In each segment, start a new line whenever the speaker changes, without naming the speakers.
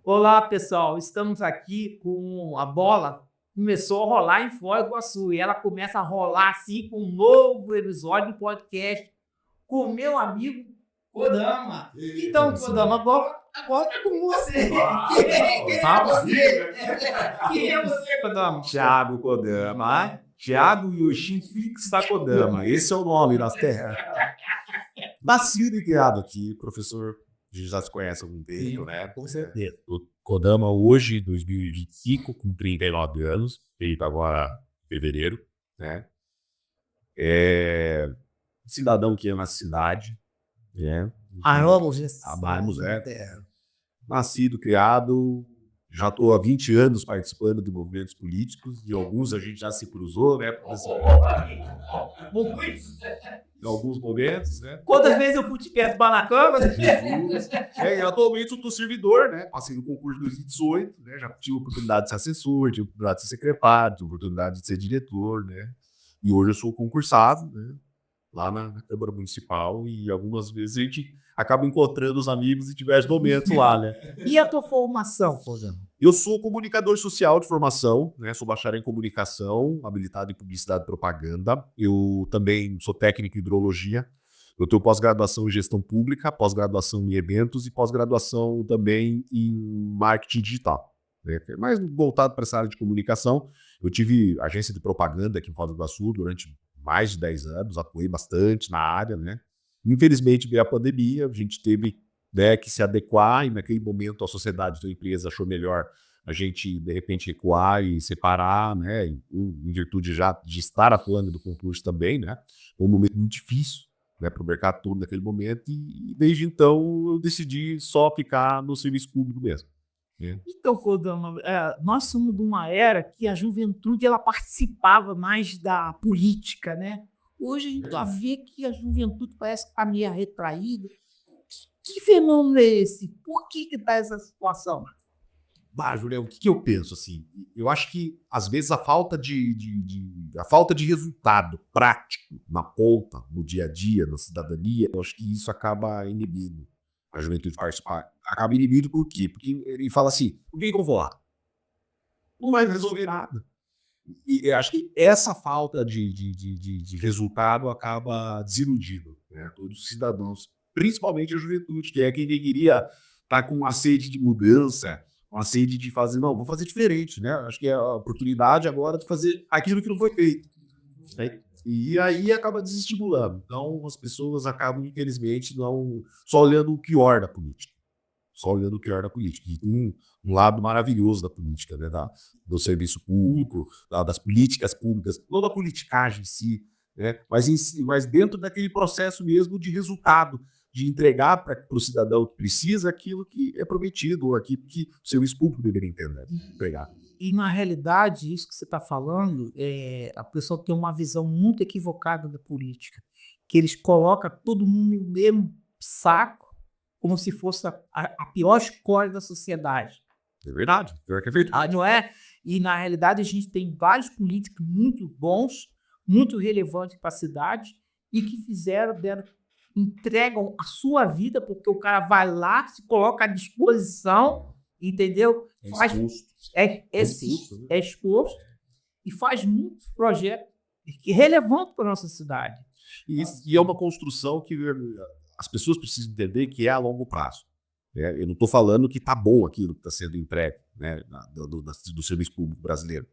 Olá, pessoal. Estamos aqui com a bola. Começou a rolar em Foz do Iguaçu e ela começa a rolar assim com um novo episódio do podcast com o meu amigo Kodama. Então, Kodama, agora é com você. Quem é você? Quem é você, Kodama?
Thiago Kodama. Thiago Yoshin Fixa Kodama. Esse é o nome das terras. Nascido e criado aqui, professor. A gente já se conhece há algum tempo, né?
Com certeza.
O Kodama hoje, 2025, com 39 anos, feito agora em fevereiro, né? Cidadão que ama a cidade, né?
Amamos
Amamos, Nascido, criado, já estou há 20 anos participando de movimentos políticos, e alguns a gente já se cruzou, né? Em alguns momentos, né?
Quantas vezes eu fui de perto na câmera?
E atualmente eu estou servidor, né? Passei no concurso de 2018, né? Já tive a oportunidade de ser assessor, tive a oportunidade de ser secretário, tive a oportunidade de ser diretor, né? E hoje eu sou concursado, né? Lá na Câmara Municipal, e algumas vezes a gente acaba encontrando os amigos em diversos momentos lá, né?
E a tua formação, Kodama?
Eu sou comunicador social de formação, né? Sou bacharel em comunicação, habilitado em publicidade e propaganda. Eu também sou técnico em hidrologia. Eu tenho pós-graduação em gestão pública, pós-graduação em eventos e pós-graduação também em marketing digital, né? Mais voltado para essa área de comunicação. Eu tive agência de propaganda aqui em Foz do Iguaçu durante mais de 10 anos, atuei bastante na área, né? Infelizmente veio a pandemia, a gente teve, né, que se adequar, e naquele momento a sociedade da empresa achou melhor a gente, de repente, recuar e separar, né, em virtude já de estar atuando no concurso também, né? Foi um momento muito difícil, né, para o mercado todo naquele momento, e desde então eu decidi só ficar no serviço público mesmo, né?
Então, Kodama, nós somos de uma era que a juventude ela participava mais da política, né? Hoje a gente já vê que a juventude parece que está meio retraída. Que fenômeno é esse? Por que está essa situação?
Julião, o que eu penso, assim? Eu acho que, às vezes, a falta de resultado prático na ponta, no dia a dia, na cidadania, eu acho que isso acaba inibindo a juventude participar. Acaba inibindo por quê? Porque ele fala assim, por que eu vou lá? Não vai resolver nada. E eu acho que essa falta de resultado acaba desiludindo, né, todos os cidadãos, principalmente a juventude, que é quem deveria estar com uma sede de mudança, uma sede de fazer, não, vou fazer diferente, né? Acho que é a oportunidade agora de fazer aquilo que não foi feito, né? E aí acaba desestimulando. Então as pessoas acabam, infelizmente, não só olhando o pior da política. Só olhando o pior da política. E um lado maravilhoso da política, né? Do serviço público, das políticas públicas, não da politicagem em si, né? Mas dentro daquele processo mesmo de resultado, de entregar para o cidadão que precisa aquilo que é prometido, ou aquilo que o serviço público deveria entender, entregar.
E, na realidade, isso que você está falando, a pessoa tem uma visão muito equivocada da política, que eles colocam todo mundo no mesmo saco, como se fosse a pior escolha da sociedade.
É verdade, pior que é verdade.
Não é? E, na realidade, a gente tem vários políticos muito bons, muito relevantes para a cidade, e que entregam a sua vida, porque o cara vai lá, se coloca à disposição, entendeu? É exposto e faz muitos projetos relevantes para a nossa cidade.
E é uma construção que as pessoas precisam entender que é a longo prazo, né? Eu não estou falando que está bom aquilo que está sendo entregue, né, do serviço público brasileiro,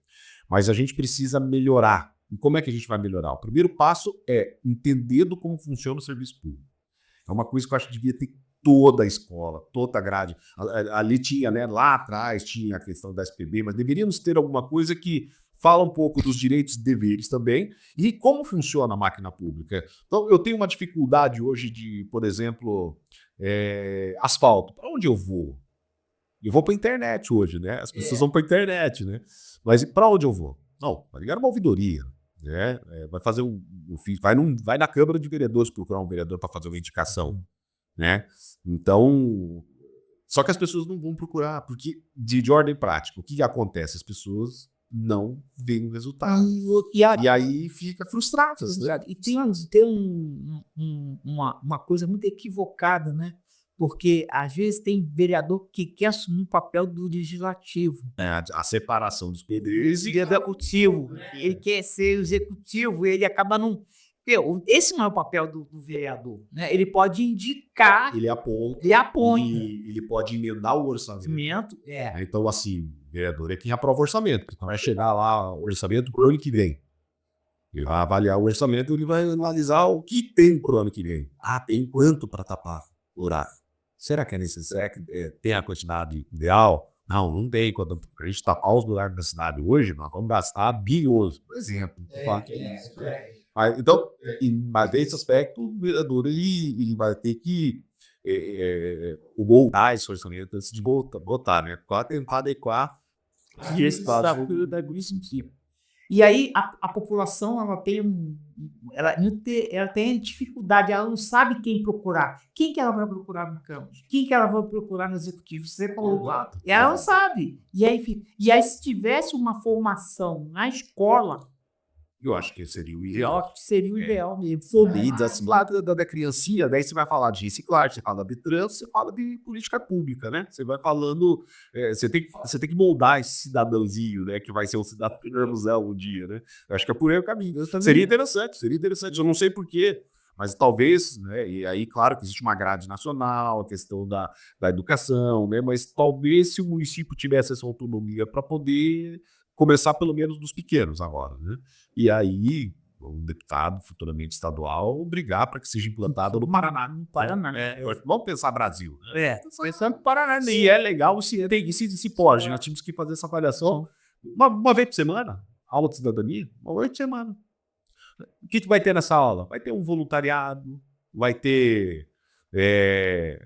mas a gente precisa melhorar. E como é que a gente vai melhorar? O primeiro passo é entender como funciona o serviço público. É uma coisa que eu acho que devia ter toda a escola, toda a grade. Ali tinha, né, lá atrás tinha a questão da SPB, mas deveríamos ter alguma coisa que fala um pouco dos direitos e deveres também, e como funciona a máquina pública. Então, eu tenho uma dificuldade hoje de, por exemplo, asfalto. Para onde eu vou? Eu vou para a internet hoje, né? As pessoas vão para a internet, né? Mas para onde eu vou? Não, vai ligar uma ouvidoria, né? Vai fazer vai na Câmara de Vereadores procurar um vereador para fazer uma indicação, né? Então, só que as pessoas não vão procurar, porque de ordem prática, o que acontece? As pessoas não veem o resultado. E aí fica frustradas, né?
E tem uma coisa muito equivocada, né? Porque, às vezes, tem vereador que quer assumir o papel do legislativo.
A separação dos poderes
E executivo. Ele quer ser o executivo, ele acaba não... Esse não é o papel do vereador, né? Ele pode indicar,
ele aponta,
ele apõe.
ele pode emendar o orçamento. Então, assim, o vereador é quem aprova o orçamento. Então vai chegar lá o orçamento pro ano que vem. Ele vai avaliar o orçamento e ele vai analisar o que tem pro ano que vem. Tem quanto para tapar o buraco? Será que é necessário? Tem a quantidade ideal? Não tem. Quando a gente tapar os buracos da cidade hoje, nós vamos gastar bilhões, por exemplo. Então, mas nesse aspecto, o vereador ele vai ter que moldar esse orçamento antes de votar, né? Para tentar adequar
esse desafio da município. E aí a população ela tem dificuldade, ela não sabe quem procurar. Quem que ela vai procurar na Câmara? Quem que ela vai procurar no Executivo? Você falou, ela não sabe. E aí se tivesse uma formação na escola,
eu acho que seria o ideal.
Seria o ideal mesmo.
E da criancinha, daí você vai falar de reciclagem, você fala de trânsito, você fala de política pública, né? Você vai falando, você tem que moldar esse cidadãozinho, né? Que vai ser um cidadão um dia, né? Eu acho que é por aí o caminho. Seria interessante. Eu não sei porquê, mas talvez, né? E aí, claro que existe uma grade nacional, a questão da educação, né? Mas talvez se o município tivesse essa autonomia para poder começar pelo menos dos pequenos agora, né? E aí, um deputado futuramente estadual brigar para que seja implantado no Paraná. Vamos pensar Brasil. Né?
Pensando no Paraná.
E é legal se pode. Nós tínhamos que fazer essa avaliação uma vez por semana. Aula de cidadania, uma vez por semana. O que vai ter nessa aula? Vai ter um voluntariado, vai ter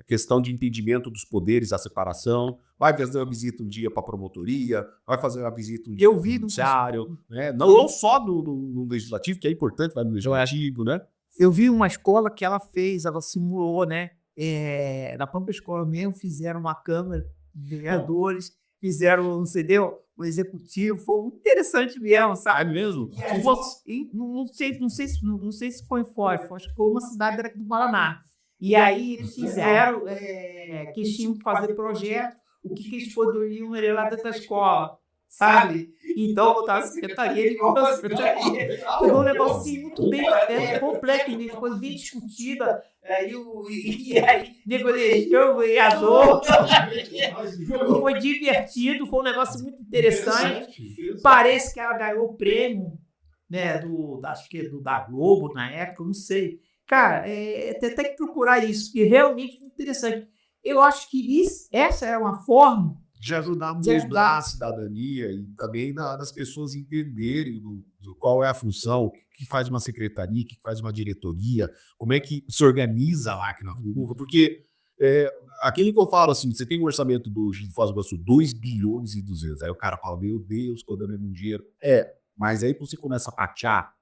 questão de entendimento dos poderes, a separação, vai fazer uma visita um dia para a promotoria, vai fazer uma visita um dia no judiciário, né? Não só no legislativo, que é importante, vai no legislativo, né?
Eu vi uma escola que ela simulou, né? Na própria escola mesmo, fizeram uma câmara de vereadores, fizeram, entendeu? O executivo, foi muito interessante mesmo, sabe?
Mesmo?
Não sei se foi fora, acho que foi uma cidade daqui do Paraná. E aí eles fizeram, que eles tinham que fazer projeto, o que eles poderiam ler lá dentro da escola, sabe? Então, botaram a secretaria, ele foi um negócio muito bem completo, uma coisa bem discutida. E aí, negociou o vereador, foi divertido, foi um negócio muito interessante. Parece que ela ganhou o prêmio, né, acho que da Globo na época, não sei. Cara, tem que procurar isso, porque é realmente muito interessante. Eu acho que essa é uma forma
de ajudar a cidadania e também das pessoas entenderem qual é a função, o que faz uma secretaria, o que faz uma diretoria, como é que se organiza a máquina pública, porque aquele que eu falo assim, você tem um orçamento do Foz do Iguaçu, 2 bilhões e 200, aí o cara fala, meu Deus, quando eu não dinheiro. Mas aí você começa a fatiar,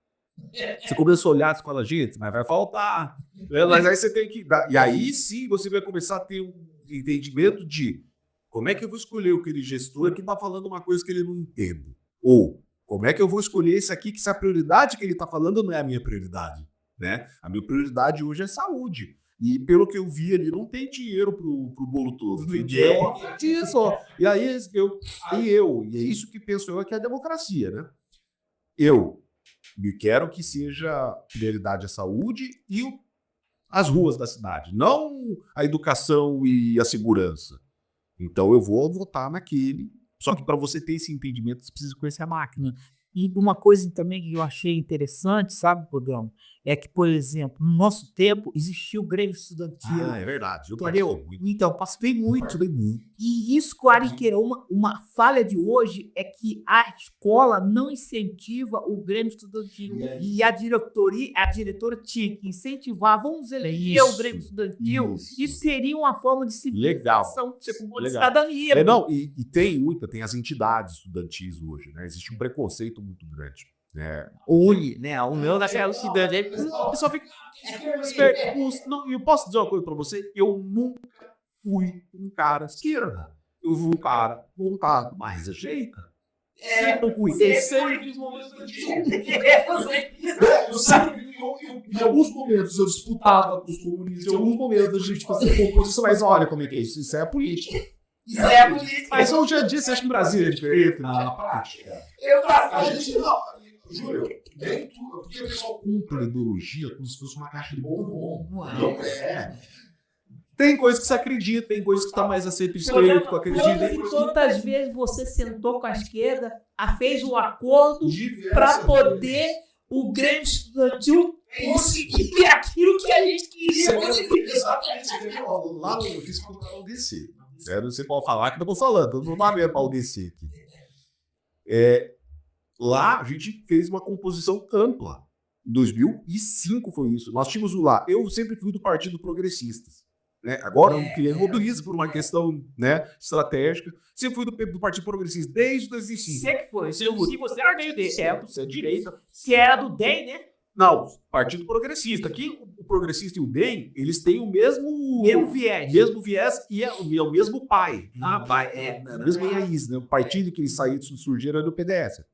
você começa a olhar e fala, gente, mas vai faltar. Mas aí você tem que dar. E aí sim você vai começar a ter um entendimento de como é que eu vou escolher aquele gestor que está falando uma coisa que ele não entende. Ou como é que eu vou escolher esse aqui que se a prioridade que ele está falando não é a minha prioridade. Né? A minha prioridade hoje é saúde. E pelo que eu vi ali, não tem dinheiro pro bolo todo. Tem dinheiro disso. E aí e é isso que penso eu, que é a democracia, né? Eu quero que seja prioridade a saúde e as ruas da cidade, não a educação e a segurança. Então eu vou votar naquele. Só que para você ter esse entendimento, você precisa conhecer a máquina.
E uma coisa também que eu achei interessante, sabe, Podrão? É que, por exemplo, no nosso tempo existiu o Grêmio Estudantil.
É verdade.
Então, participei muito. E isso, claro, que uma falha de hoje é que a escola não incentiva o Grêmio Estudantil. E a diretora tinha que incentivar, vamos eleger o Grêmio Estudantil. Isso seria uma forma de civilização, de cidadania.
Tem as entidades estudantis hoje, né? Existe um preconceito muito grande.
Une, né? O meu daquela estudante. Aí
o pessoal fica esperto. Eu posso dizer uma coisa pra você? Eu nunca fui um cara esquerda. Eu fui um cara voltado, mais ajeita.
Sempre fui. Eu sempre fiz momentos
Em alguns momentos eu disputava com os comunistas, em alguns momentos a gente fazia composição, mas olha como é que é isso. Isso é política. Mas eu já disse, acho que o Brasil é diferente na prática. A gente não. Júlio, nem tudo, porque o pessoal cumpre a ideologia como se fosse uma caixa de bombom. Não é. Tem coisas que você acredita, tem coisas que está mais a ser esquerda, que eu acredito.
Quantas vezes você sentou com a esquerda, fez um acordo para poder o Grêmio Estudantil conseguir aquilo que a gente queria conseguir.
Exatamente. Lá eu fiz com o UDC. Você pode falar que eu estou falando, eu não estou vendo para o UDC aqui. Lá a gente fez uma composição ampla. Em 2005 foi isso. Nós tínhamos lá. Eu sempre fui do Partido Progressistas. Né? Agora eu criei isso por uma questão, né, estratégica. Sempre fui do Partido Progressista desde 2005.
Você que foi. Se você era meio de certo, você é direita. Se era do DEM, né?
Não, Partido Progressista. Aqui o Progressista e o DEM, eles têm o mesmo viés e é o mesmo pai. A mesma raiz, né? O partido que eles surgiram é do PDS.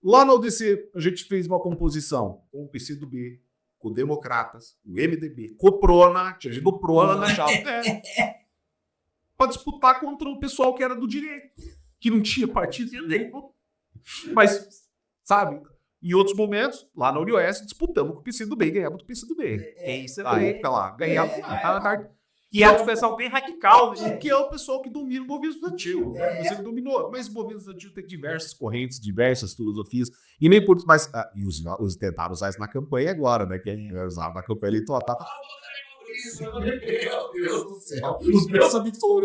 Lá na UDC, a gente fez uma composição com o PCdoB, com o Democratas, o MDB, com o Prona, tinha gente do Prona na chapa, para disputar contra o pessoal que era do direito, que não tinha partido nenhum. Mas, sabe, em outros momentos, lá na UniOeste, disputamos com o PCdoB e ganhamos do PCdoB.
Isso é
Aí, fica lá, ganhamos.
Que é um pessoal bem radical, né?
Que é o pessoal que domina o movimento estudantil. Você que dominou. Mas o movimento estudantil tem diversas correntes, diversas filosofias. E nem por mais. E os tentaram usar isso na campanha agora, né? Que usaram na campanha eleitoral. Meu Deus do céu. Os meus amigos falaram,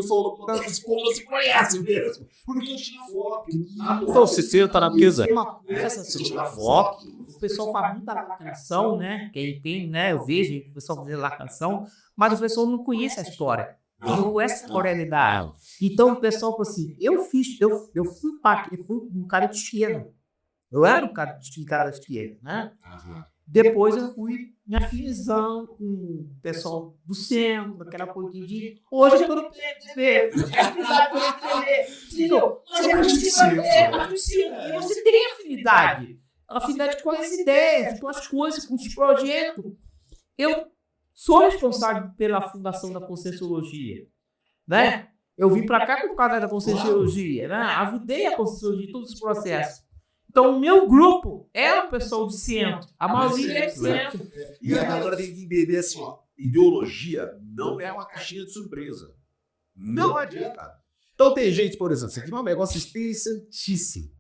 esse povo não se conhece mesmo. Porque eu tinha foto.
Então, você senta na mesa. Você tira foto. O pessoal faz muita lacração, né? Quem tem, né? Eu vejo o pessoal fazer lacração. Mas o pessoal não conhece a história. Não conhece a realidade. Então o pessoal falou assim: eu fui um cara de esquerda. Eu era um cara de esquerda, né? Depois eu fui me afinizando com o pessoal do centro, daquela coisa de. Hoje eu tô no PSDB. E você tem afinidade. Afinidade com as ideias, com as coisas, com os projetos. Eu sou responsável pela fundação da Conscienciologia, né? Eu vim para cá por causa da Conscienciologia, né? Ajudei a Conscienciologia em todos os processos. Então, o meu grupo é o pessoal de centro. A maioria é de centro.
E a galera tem que entender assim, ó, ideologia não é uma caixinha de surpresa. Não adianta. Então tem gente, por exemplo, você tem um negócio interessantíssimo.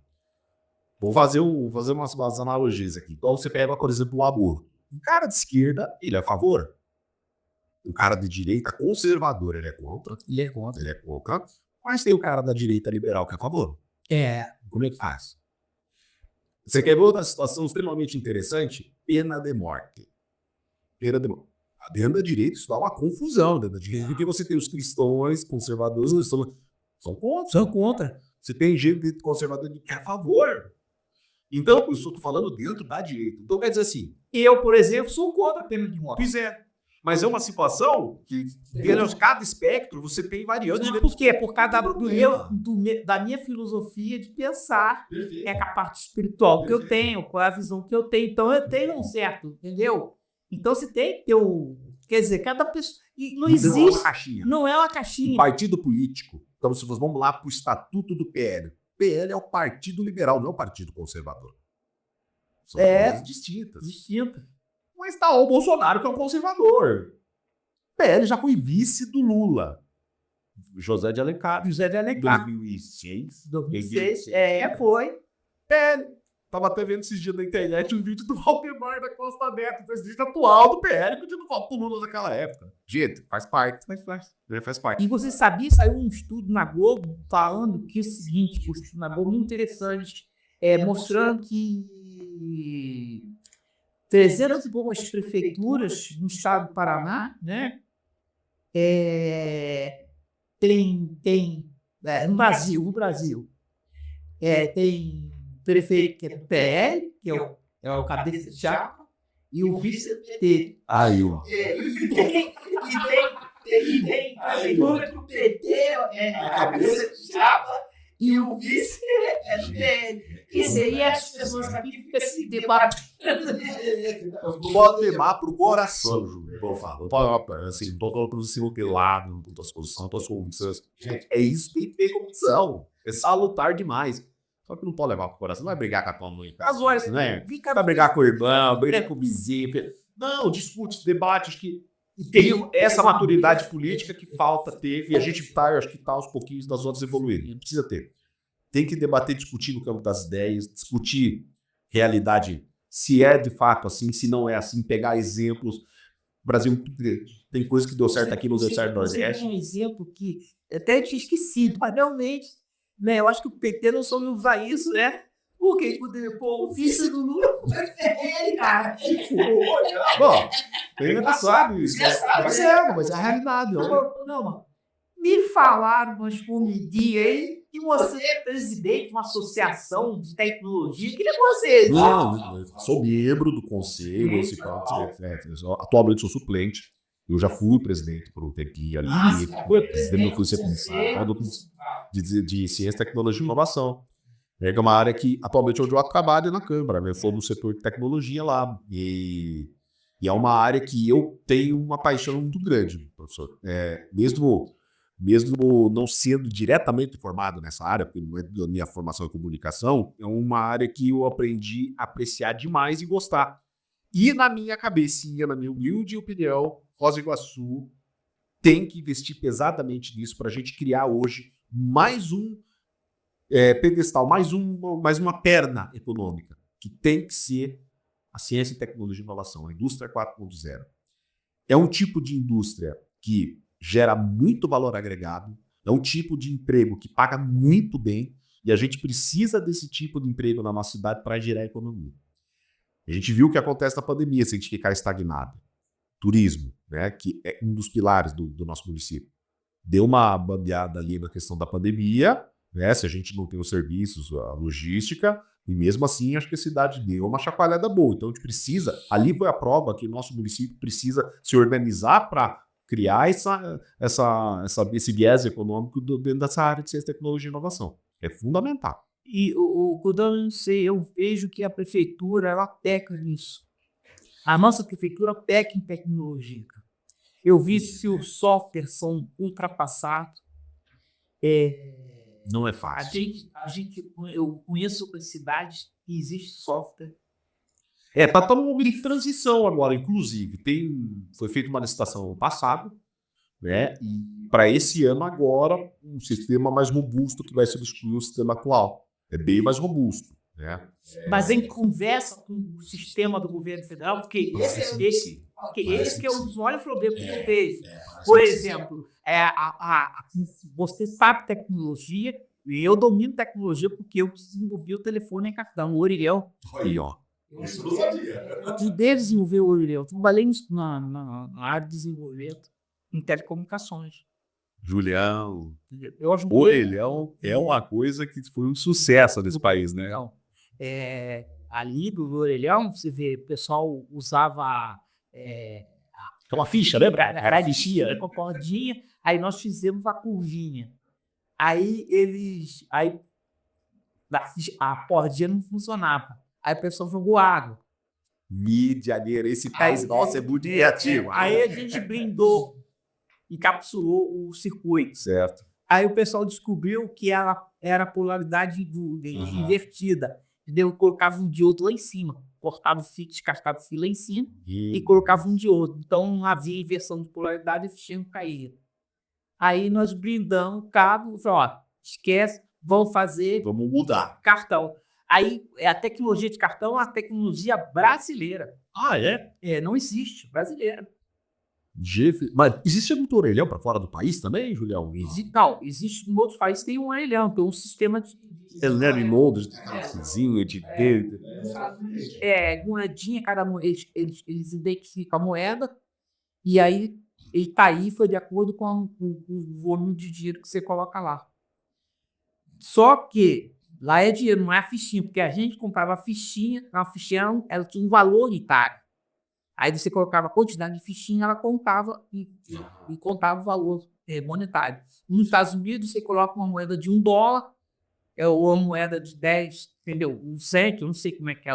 Vou fazer umas analogias aqui. Então você pega, por exemplo, o aborto. Um cara de esquerda, ele é a favor. O cara de direita conservador, ele é contra. Ele é contra. Mas tem o cara da direita liberal que é a favor. Como é que faz? Você quer ver outra situação extremamente interessante? Pena de morte. Dentro da direita isso dá uma confusão. Dentro da direita, porque você tem os cristãos conservadores, eles são contra. Você tem gente conservadora que é a favor. Então, eu estou falando dentro da direita. Então, quer dizer assim,
eu, por exemplo, sou contra a pena de morte.
Pois é. Mas é uma situação que, dentro de cada espectro, você tem variantes.
Por quê? Por causa da minha filosofia de pensar. Perfeito. É com a parte espiritual que eu tenho, com a visão que eu tenho. Então, eu tenho um certo, entendeu? Então, você tem que ter o... Quer dizer, cada pessoa... Não existe...
Não é uma caixinha.
Não é uma caixinha.
Um partido político. Então, se vamos lá para o estatuto do PL. O PL é o Partido Liberal, não é o Partido Conservador. São coisas distintas. Mas está o Bolsonaro, que é um conservador. O PL já foi vice do Lula. José de Alencar. 2006.
Foi.
PL. Tava até vendo esses dias na internet um vídeo do Valdemar da Costa Neto, presidente atual do PL, pedindo voto pro Lula naquela época. Gente, faz parte. Faz parte.
E você sabia, saiu um estudo na Globo falando que é o seguinte, um estudo na Globo muito interessante, mostrando que 300 e poucas prefeituras no estado do Paraná, né? No Brasil, tem prefeito que é do PL, que é o cabeça de chapa, e o vice do PT. E tem prefeitura que o PT é a cabeça de chapa, e o vice é do PL. Que seria as pessoas que ficam se debatendo.
Pode levar pro coração, Júlio. Vou falar. Assim, não tô colocando assim que lado, não tô solução, tô condições. Gente, é isso que tem que ter condição. É salutar demais. Só que não pode levar pro coração. Não vai brigar com a tua mãe. Agora, né? Vai brigar com o irmão, brigar com o vizinho. Não, discute, debate. Acho que tem essa maturidade política que falta ter. E a gente tá, acho que tá aos pouquinhos das outras evoluírem. Não precisa ter. Tem que debater, discutir no campo das ideias, discutir realidade, se é de fato assim, se não é assim, pegar exemplos. O Brasil tem coisas que deu certo aqui, não deu certo no Nordeste.
Tem um exemplo que até tinha esquecido, mas realmente, né, eu acho que o PT não soube usar isso, né? Porque o vice do Lula é ele, cara.
Bom, ainda sabe isso, mas é a realidade.
Não, mano. Me falaram umas comidinhas aí que você é presidente de uma associação de tecnologia. Queria você.
Não, sou membro do conselho. Atualmente sou suplente. Eu já fui presidente por um tempinho ali. Presidente do Conselho de Ciência, Tecnologia e Inovação. É uma área que, atualmente, onde eu trabalho na Câmara. Eu sou no setor de tecnologia lá. E é uma área que eu tenho uma paixão muito grande, professor. Mesmo não sendo diretamente formado nessa área, porque não é da minha formação em comunicação, é uma área que eu aprendi a apreciar demais e gostar. E na minha cabecinha, na minha humilde opinião, Foz do Iguaçu tem que investir pesadamente nisso para a gente criar hoje mais um pedestal, mais uma perna econômica, que tem que ser a ciência, tecnologia e inovação, a indústria 4.0. É um tipo de indústria que gera muito valor agregado, é um tipo de emprego que paga muito bem e a gente precisa desse tipo de emprego na nossa cidade para gerar economia. A gente viu o que acontece na pandemia se a gente ficar estagnado. Turismo, né, que é um dos pilares do nosso município. Deu uma bambeada ali na questão da pandemia, né, se a gente não tem os serviços, a logística, e mesmo assim acho que a cidade deu uma chacoalhada boa. Então a gente precisa, ali foi a prova que o nosso município precisa se organizar para criar esse viés econômico dentro dessa área de ciência, tecnologia e inovação. É fundamental.
E quando eu não sei, eu vejo que a prefeitura, ela peca nisso. A nossa prefeitura peca em tecnologia. Eu vi se os softwares são ultrapassados.
Não é fácil.
Eu conheço cidades que existe software.
Está todo um momento de transição agora, inclusive. Foi feita uma licitação no passado, né? E para esse ano agora, um sistema mais robusto que vai substituir o sistema atual. É bem mais robusto, né?
Mas em conversa com o sistema do governo federal, porque esse que é o maior problema que eu vejo. Por exemplo, você sabe tecnologia, e eu domino tecnologia porque eu desenvolvi o telefone em cartão, o Orilhão.
Aí, ó.
Eu desenvolvi o Orilhão. Trabalhei na área de desenvolvimento em telecomunicações.
Julião. O Orilhão é uma coisa que foi um sucesso nesse país, né?
Ali do Orelhão, você vê, o pessoal usava uma ficha, lembra? Era de chia, com a cordinha, aí nós fizemos a curvinha. Aí a cordinha não funcionava. Aí o pessoal jogou água.
Janeiro, esse país nosso é muito ativo.
Aí a gente blindou e capsulou o circuito.
Certo.
Aí o pessoal descobriu que era polaridade invertida. Entendeu? Colocava um diodo lá em cima, cortava o fio, descascava o fio lá em cima e colocava um diodo. Então havia inversão de polaridade e o fio caía. Aí nós blindamos o cabo e falamos, esquece, vamos
mudar.
Cartão. Aí a tecnologia de cartão é uma tecnologia brasileira.
Ah, é?
Não existe, brasileira.
Mas existe muito orelhão para fora do país também, Julião?
Não, existe em outros países tem um orelhão, tem um sistema de moedinha, eles identificam a moeda e aí ele tarifa de acordo com o volume de dinheiro que você coloca lá. Só que lá é dinheiro, não é a fichinha, porque a gente comprava a fichinha ela tinha um valor unitário. Aí você colocava a quantidade de fichinha, ela contava e contava o valor monetário. Nos Estados Unidos, você coloca uma moeda de $1, é uma moeda de 10, entendeu? Um cento, eu não sei como é que é,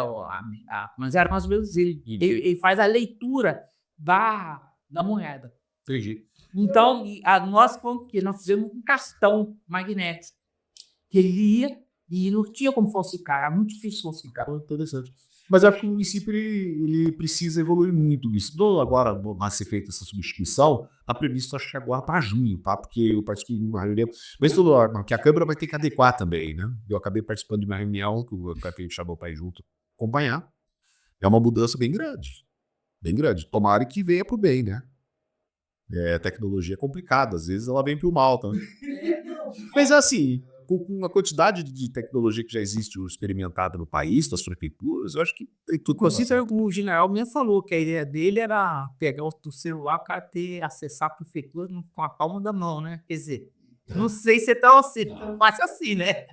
mas era mais ou menos ele faz a leitura da moeda.
Entendi.
Então, nós fizemos um cartão magnético, que ele ia e não tinha como falsificar, era muito difícil falsificar.
Interessante. Mas acho que o município ele precisa evoluir muito nisso. Agora vai ser feita essa substituição, está previsto acho que agora para junho, tá? Porque eu participei de uma reunião, mas que a Câmara vai ter que adequar também, né? Eu acabei participando de uma reunião que o prefeito chamou para ir junto acompanhar. É uma mudança bem grande. Bem grande. Tomara que venha para o bem, né? A tecnologia é complicada, às vezes ela vem para o mal também. Mas assim, com a quantidade de tecnologia que já existe experimentada no país, nas prefeituras, eu acho que tem tudo para
Inclusive, o general mesmo falou que a ideia dele era pegar o celular, o cara acessar a prefeitura com a palma da mão, né? Quer dizer, não sei se é tão fácil assim, né?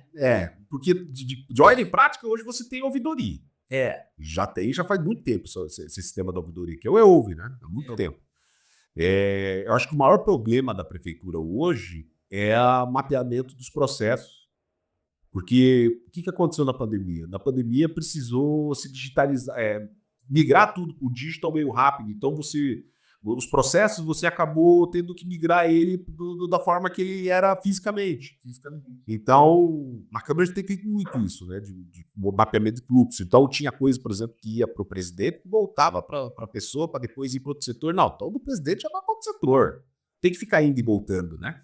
Porque de ordem prática, hoje você tem ouvidoria. Já faz muito tempo esse sistema da ouvidoria, que ouve, né? Há muito tempo. Eu acho que o maior problema da prefeitura hoje é o mapeamento dos processos. Porque o que aconteceu na pandemia? Na pandemia precisou se digitalizar, migrar tudo para o digital meio rápido. Então os processos você acabou tendo que migrar ele da forma que ele era fisicamente. Então, na Câmara a gente tem feito muito isso, né? De mapeamento de fluxo. Então tinha coisa, por exemplo, que ia para o presidente, voltava para a pessoa, para depois ir para outro setor. Não, então o presidente já vai para outro setor. Tem que ficar indo e voltando, né?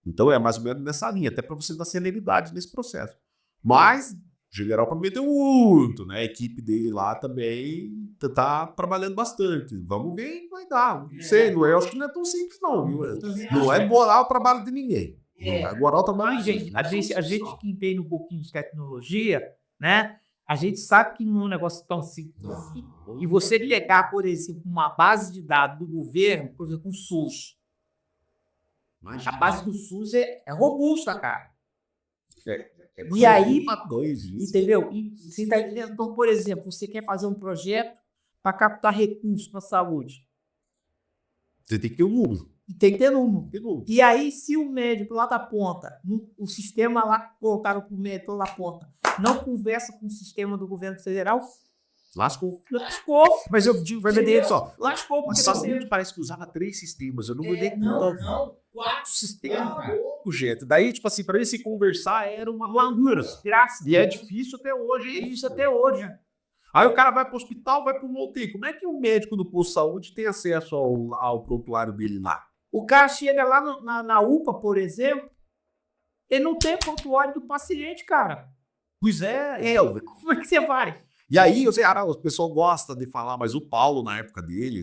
Então é mais ou menos nessa linha, até para você dar celeridade nesse processo. Mas o general prometeu muito, né? A equipe dele lá também está trabalhando bastante. Vamos ver o que vai dar. Não sei, eu acho que não é tão simples, não. Não é moral o trabalho de ninguém. Não é moral o trabalho de ninguém.
A gente que entende um pouquinho de tecnologia, né? A gente sabe que não é um negócio tão simples assim. E você ligar, por exemplo, uma base de dados do governo, por exemplo, o SUS. A base do SUS é robusta, cara. E aí, entendeu? E você está entendendo? Então, por exemplo, você quer fazer um projeto para captar recursos para a saúde.
Você tem que ter um número.
Tem que ter número. E aí, se o médico lá da ponta, o sistema lá colocaram para o médico lá da ponta, não conversa com o sistema do governo federal, lascou.
Mas eu digo verdadeiro só.
Lascou, porque
saúde parece que usava 3 sistemas. Eu não me dei não. 4 sistemas. Gente, daí, tipo assim, para eles se conversar era uma loucura. E é difícil até hoje. Aí o cara vai pro hospital, vai pro UTI. Como é que o médico do posto de saúde tem acesso ao prontuário dele lá?
O cara chega lá na UPA, por exemplo, ele não tem prontuário do paciente, cara.
Pois é.
Como é que você vai?
E aí, o pessoal gosta de falar, mas o Paulo, na época dele,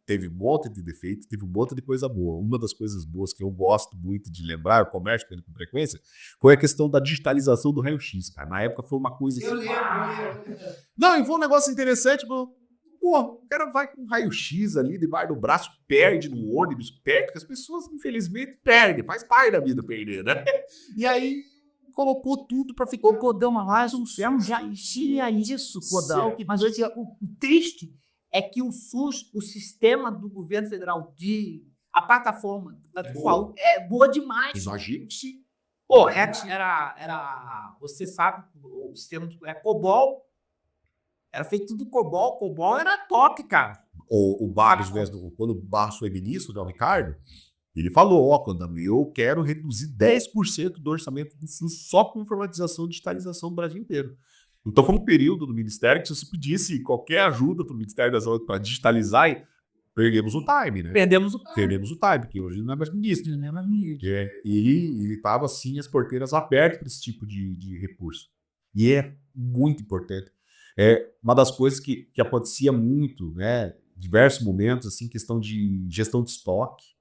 teve um monte de defeitos, teve um monte de coisa boa. Uma das coisas boas que eu gosto muito de lembrar, eu converso com ele com frequência, foi a questão da digitalização do raio-x, cara. Na época foi uma coisa assim. Eu lembro. Não, e foi um negócio interessante, o cara vai com um raio-x ali debaixo do braço, perde no ônibus, porque as pessoas, infelizmente, perdem, faz parte da vida perder, né? E aí colocou tudo para ficar.
O Codão, mas o SUS já tinha isso, Codão. Mas o triste é que o SUS, o sistema do governo federal, a plataforma é boa demais.
Imagina se.
Você sabe, o sistema é COBOL. Era feito tudo COBOL. COBOL era top, cara.
O Barros mesmo, quando o Barros foi ministro, o Ricardo, ele falou, eu quero reduzir 10% do orçamento do SUS só com informatização e digitalização do Brasil inteiro. Então foi um período do Ministério que se você pedisse qualquer ajuda para o Ministério da Saúde para digitalizar, perdemos o time, né?
Perdemos o
time, porque hoje não é mais ministro. E ele estava assim, as porteiras abertas para esse tipo de recurso. E é muito importante. É uma das coisas que acontecia muito, né? Diversos momentos, assim, questão de gestão de estoque.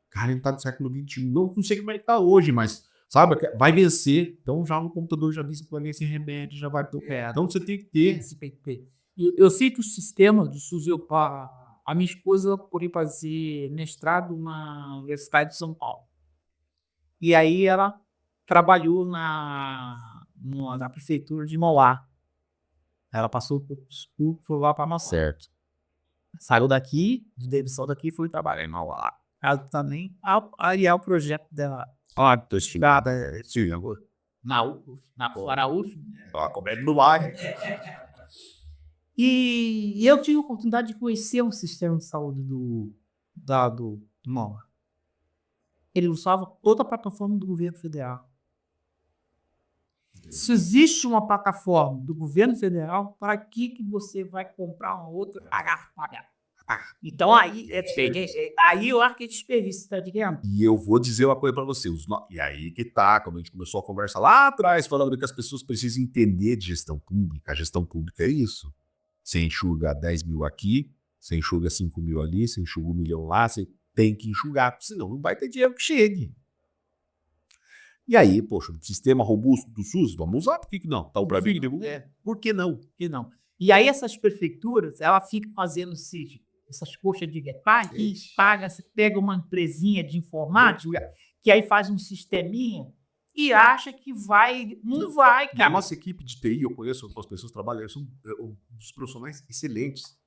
Cara, a gente tá no século XXI. Não sei como é que tá hoje, mas, sabe, vai vencer. Então já no computador já vence esse remédio, já vai pro pé. Então você tem que ter.
Eu sei que o sistema do SUS, a minha esposa foi fazer mestrado na Universidade de São Paulo. E aí ela trabalhou na prefeitura de Mauá. Ela passou por foi lá para Certo. Saiu daqui, de demissão daqui, foi trabalhar em Mauá. Ela também, aí é o projeto dela. Ó, tô esticado, sim, agora. Na Araújo.
Ó, comendo no ar.
E eu tive a oportunidade de conhecer o sistema de saúde do MOA. Ele usava toda a plataforma do governo federal. Se existe uma plataforma do governo federal, para que você vai comprar uma outra? Pagar. Então aí eu acho que é desperdício, tá ligado?
E eu vou dizer uma coisa pra você. E aí que tá, quando a gente começou a conversa lá atrás, falando que as pessoas precisam entender de gestão pública. A gestão pública é isso. Você enxuga 10 mil aqui, você enxuga 5 mil ali, você enxuga 1 milhão lá, você tem que enxugar, senão não vai ter dinheiro que chegue. E aí, poxa, um sistema robusto do SUS, vamos usar, por que não? Tá pra mim, por que não?
Por que não? E aí essas prefeituras, ela fica fazendo essas coxas de paga, você pega uma empresinha de informática, que aí faz um sisteminha e acha que vai, não vai,
A
cara.
nossa equipe de TI, eu conheço algumas pessoas que trabalham, são uns profissionais excelentes.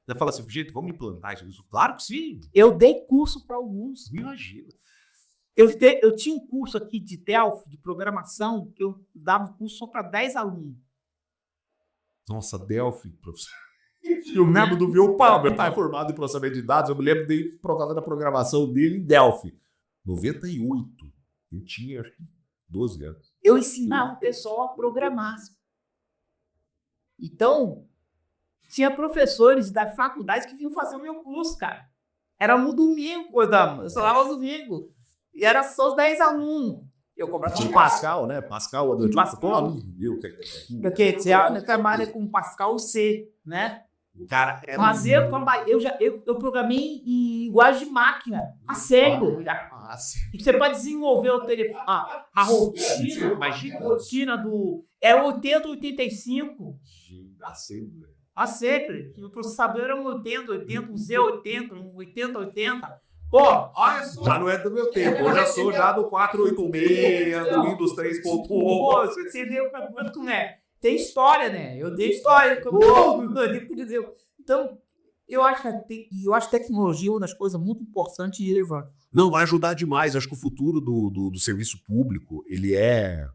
Você fala assim, gente, vamos implantar isso? Claro que sim.
Eu dei curso para alguns.
Imagina.
Eu tinha um curso aqui de Delphi, de programação, que eu dava um curso só para 10 alunos.
Nossa, Delphi, professor. Eu me lembro do meu pai, meu pai é formado em processamento de dados, eu me lembro dele por causa da programação dele em Delphi. 98. Eu tinha, acho que, 12 anos.
Eu ensinava o pessoal a programar. Então, tinha professores da faculdade que vinham fazer o meu curso, cara. Era no domingo, eu só dava no domingo. E era só os 10 alunos. Eu cobrava
Tinha Pascal, né? Pascal,
porque você trabalha com Pascal C, né?
Cara,
Mas eu programei em linguagem de máquina, a sério. E você pode desenvolver o telefone, a rotina, imagina a rotina do... É 8085. A sempre. O processador era um 8080, um Z80, um 8080. Pô, olha só.
Já não é do meu tempo, eu já sou já do 486, do Windows 3.1.
Você entendeu quanto não é? Tem história, né? Eu dei história. Então, eu acho que tecnologia é uma das coisas muito importantes e relevantes.
Não, vai ajudar demais. Acho que o futuro do serviço público, ele é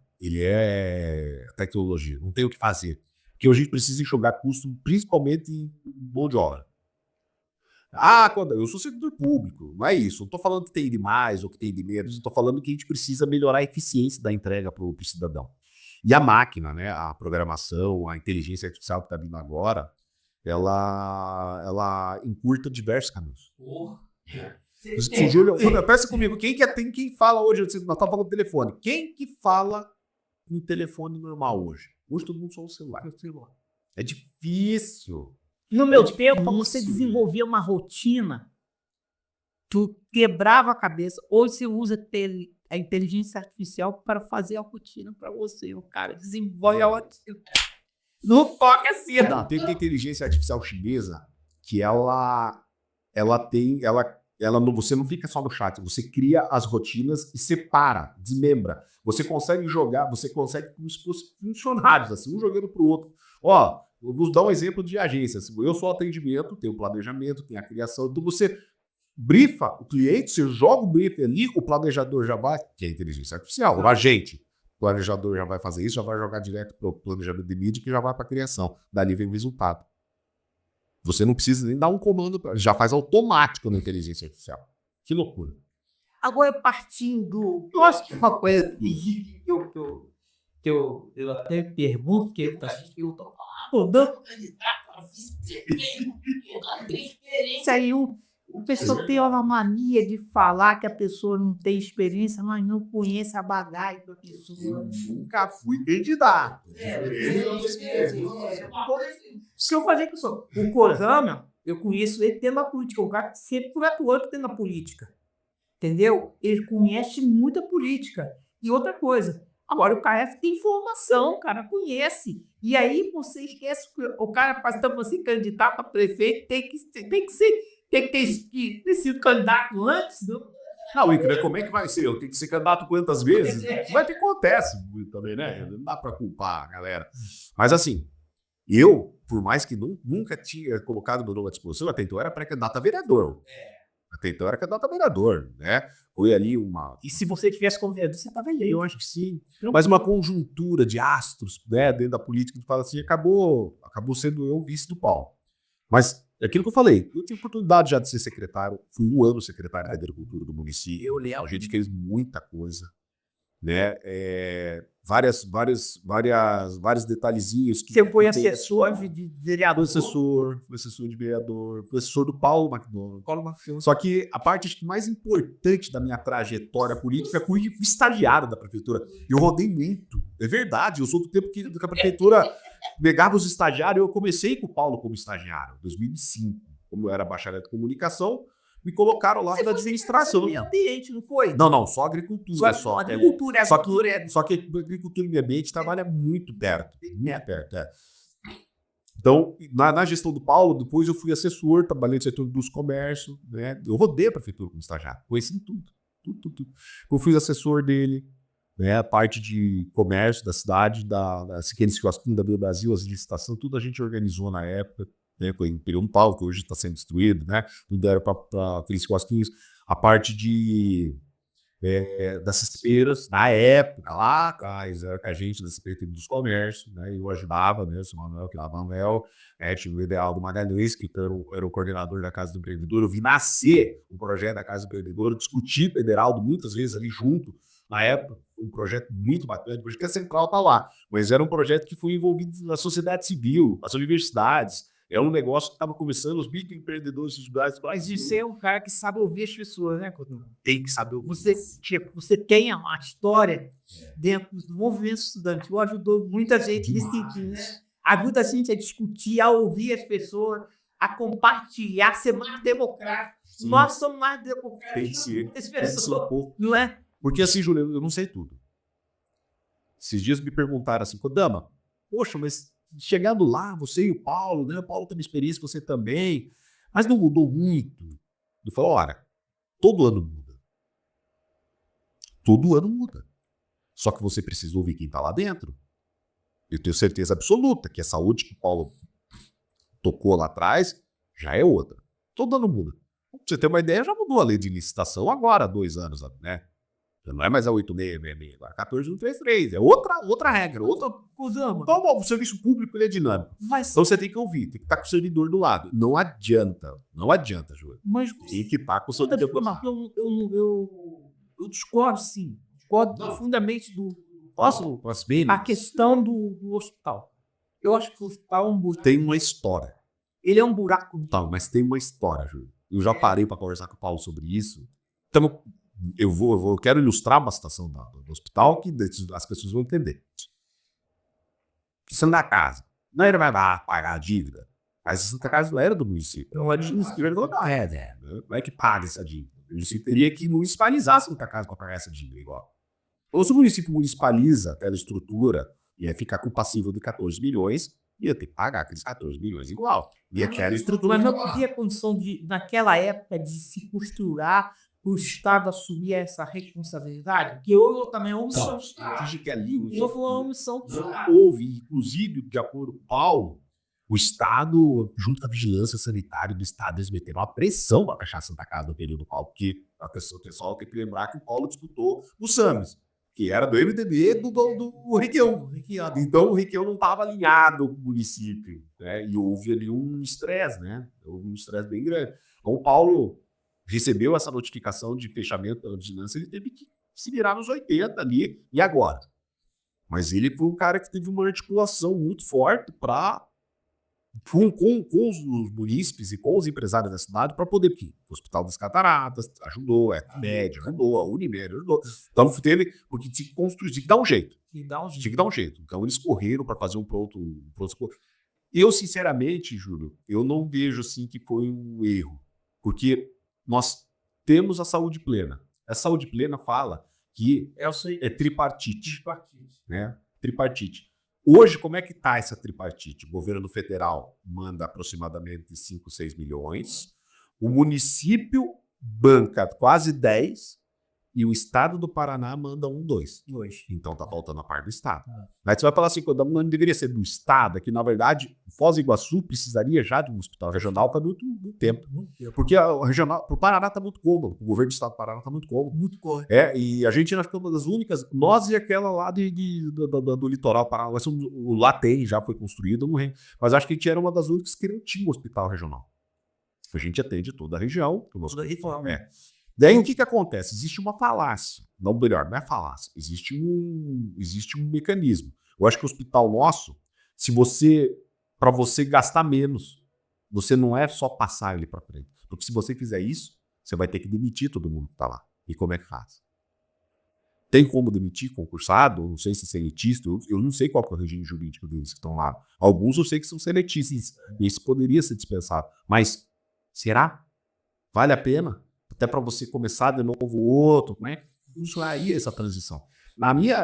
tecnologia. Não tem o que fazer. Porque hoje a gente precisa enxugar custo, principalmente em mão de obra. Eu sou servidor público, não é isso. Não estou falando que tem de mais ou que tem de menos. Estou falando que a gente precisa melhorar a eficiência da entrega para o cidadão. E a máquina, né, a programação, a inteligência artificial que está vindo agora, ela encurta diversos caminhos. Pensa comigo, quem fala hoje? Nós estamos falando do telefone. Quem que fala um telefone normal hoje? Hoje todo mundo só usa o celular. É difícil.
No meu tempo, para você desenvolver uma rotina, tu quebrava a cabeça. Hoje você usa a inteligência artificial para fazer a rotina para você. O cara desenvolve a rotina. Não toca assim.
Não, tem inteligência artificial chinesa que você não fica só no chat, você cria as rotinas e separa, desmembra. Você consegue jogar, você consegue como se fossem funcionários, assim, um jogando pro outro. Ó, vou dar um exemplo de agência. Eu sou atendimento, tenho o planejamento, tenho a criação, então você brifa o cliente, você joga o brief ali, o planejador já vai, que é a inteligência artificial, o agente. O planejador já vai fazer isso, já vai jogar direto para o planejamento de mídia que já vai para a criação. Dali vem o resultado. Você não precisa nem dar um comando, já faz automático na inteligência artificial. Que loucura.
Agora, partindo... Eu acho que uma coisa que eu até pergunto, que eu tô rodando candidato, isso aí, o pessoal tem uma mania de falar que a pessoa não tem experiência, mas não conhece a bagagem da pessoa.
Nunca fui candidato.
Se eu fazer que eu sou o Kozama, eu conheço ele dentro da política, o cara sempre foi atuante dentro da política. Entendeu? Ele conhece muita política. E outra coisa, agora o KF tem informação, o cara conhece. E aí você esquece que o cara, para você candidato a prefeito, tem que ter sido candidato antes.
Não, Icra, como é que vai ser? Eu tenho que ser candidato quantas vezes? Vai ter que acontece também, né? Não dá para culpar a galera. Mas assim, eu, por mais que nunca tinha colocado meu nome à disposição, até então eu era pré-candidato a vereador. Até então era candidato a vereador, né? Foi ali uma...
E se você tivesse como vereador, você estava eleito.
Eu acho que sim. Mas uma conjuntura de astros, né, dentro da política, que fala assim, acabou sendo eu o vice do Paulo. Mas é aquilo que eu falei, eu tive oportunidade já de ser secretário, fui 1 ano secretário da Agricultura do município. A gente fez muita coisa, né? Vários detalhezinhos.
Você foi assessor de vereador.
Fui assessor de vereador, fui assessor do Paulo McDonald. Só que a parte acho que mais importante da minha trajetória política foi estagiário da prefeitura. Eu rodei muito, é verdade. Eu sou do tempo que a prefeitura pegava os estagiários. Eu comecei com o Paulo como estagiário, em 2005. Como eu era bacharel de comunicação, me colocaram lá na administração.
Meio ambiente, não foi?
Não, só agricultura. Só
agricultura.
Só que a agricultura e meio ambiente trabalha muito perto. Muito perto, é. Então, na gestão do Paulo, depois eu fui assessor, trabalhei no setor dos comércios, né? Eu rodei a prefeitura como estagiário, conheci tudo. Eu fui assessor dele, né? A parte de comércio da cidade, da Siqueira Quiosquinho, da Vila Brasil, as licitações, tudo a gente organizou na época, né? Com o Imperium Paulo, que hoje está sendo destruído, né? Tudo era para aqueles quiosquinhos. A parte dessas feiras, na época, lá atrás, era com a gente da Secretaria dos Comércios, né? Eu ajudava mesmo, o Manuel, tinha o ideal do Magalhães, que era o coordenador da Casa do Empreendedor. Eu vi nascer o projeto da Casa do Empreendedor, eu discuti com o Ederaldo muitas vezes ali junto, na época, um projeto muito bacana, hoje que a Central está lá, mas era um projeto que foi envolvido na sociedade civil, as universidades. É um negócio que estava começando, os microempreendedores estudantes.
Mas você é um cara que sabe ouvir as pessoas, né, Coutinho?
Tem que saber ouvir.
Você tem uma história dentro do movimento estudantil, ajudou muita gente nesse sentido, né? Ajuda a gente a discutir, a ouvir as pessoas, a compartilhar, a ser mais democrático. Sim. Nós somos mais democráticos.
Tem que ser.
As pessoas, não é?
Porque assim, Júlio, eu não sei tudo. Esses dias me perguntaram assim, Kodama, poxa, mas chegando lá, você e o Paulo, né? O Paulo tem experiência, você também, mas não mudou muito. Eu falo, olha, todo ano muda. Todo ano muda. Só que você precisa ouvir quem está lá dentro. Eu tenho certeza absoluta que a saúde que o Paulo tocou lá atrás já é outra. Todo ano muda. Pra você ter uma ideia, já mudou a lei de licitação agora, há 2 anos, né? Não é mais a 8666, agora 14133. É outra regra, outra coisa. Então, o serviço público ele é dinâmico. Então você tem que ouvir, tem que estar com o servidor do lado. Não adianta, Júlio.
Mas
tem que estar com o servidor do lado.
Eu discordo, sim. Discordo profundamente do... A questão do hospital. Eu acho que o hospital é um buraco.
Tem uma história.
Ele é um buraco.
Tá, mas tem uma história, Júlio. Eu já parei para conversar com o Paulo sobre isso. Então, eu quero ilustrar uma situação do hospital que as pessoas vão entender. Santa Casa. Não era mais pagar a dívida. Mas a Santa Casa não era do município. Então, a dívida não é que paga essa dívida. O município teria que municipalizar a Santa Casa para pagar essa dívida igual. Ou se o município municipaliza aquela estrutura e ia ficar com passivo de 14 milhões, ia ter que pagar aqueles 14 milhões igual. E aquela estrutura.
Mas não havia condição naquela época, de se costurar o Estado assumir essa responsabilidade? Que houve também uma omissão.
Houve uma omissão. Houve, inclusive, de acordo com o Paulo, o Estado, junto com a vigilância sanitária do Estado, eles meteram uma pressão para fechar a Santa Casa no período do Paulo, porque o pessoal tem que lembrar que o Paulo disputou o SAMES, que era do MDB do Requião. Então o Requião não estava alinhado com o município, né? E houve ali um estresse, né? Houve um estresse bem grande. Então o Paulo recebeu essa notificação de fechamento da vigilância, ele teve que se virar nos 80 ali, e agora? Mas ele foi um cara que teve uma articulação muito forte com os munícipes e com os empresários da cidade para poder que o Hospital das Cataratas ajudou, a Ecomed ajudou, a Unimed ajudou. Então teve, porque tinha que construir, tinha que dar um jeito. Tinha que dar um jeito. Então eles correram para fazer um pronto. Eu, sinceramente, Júlio, eu não vejo assim que foi um erro, porque nós temos a saúde plena. A saúde plena fala que é tripartite. Né? Tripartite. Hoje, como é que está essa tripartite? O governo federal manda aproximadamente 5, 6 milhões, o município banca quase 10 e o estado do Paraná manda 2.
Dois.
Então tá faltando a parte do estado. Aí você vai falar assim, não deveria ser do estado, é que na verdade Foz do Iguaçu precisaria já de um hospital regional para muito tempo. Porque o regional, pro Paraná tá muito cômodo, o governo do estado do Paraná tá muito cômodo.
Muito cômodo.
E a gente acho que é uma das únicas, nós e aquela lá do litoral Paraná, o lá tem, já foi construído, mas acho que a gente era uma das únicas que não tinha um hospital regional. A gente atende toda a região. Daí o que acontece? Existe uma falácia. Não, melhor, não é falácia. Existe um mecanismo. Eu acho que o hospital nosso, para você gastar menos, você não é só passar ele para frente. Porque se você fizer isso, você vai ter que demitir todo mundo que está lá. E como é que faz? Tem como demitir concursado? Eu não sei se é seletista. Eu não sei qual que é o regime jurídico deles que estão lá. Alguns eu sei que são seletistas. E isso poderia ser dispensado. Mas será? Vale a pena? Até para você começar de novo outro, como é que funcionaria essa transição? Na minha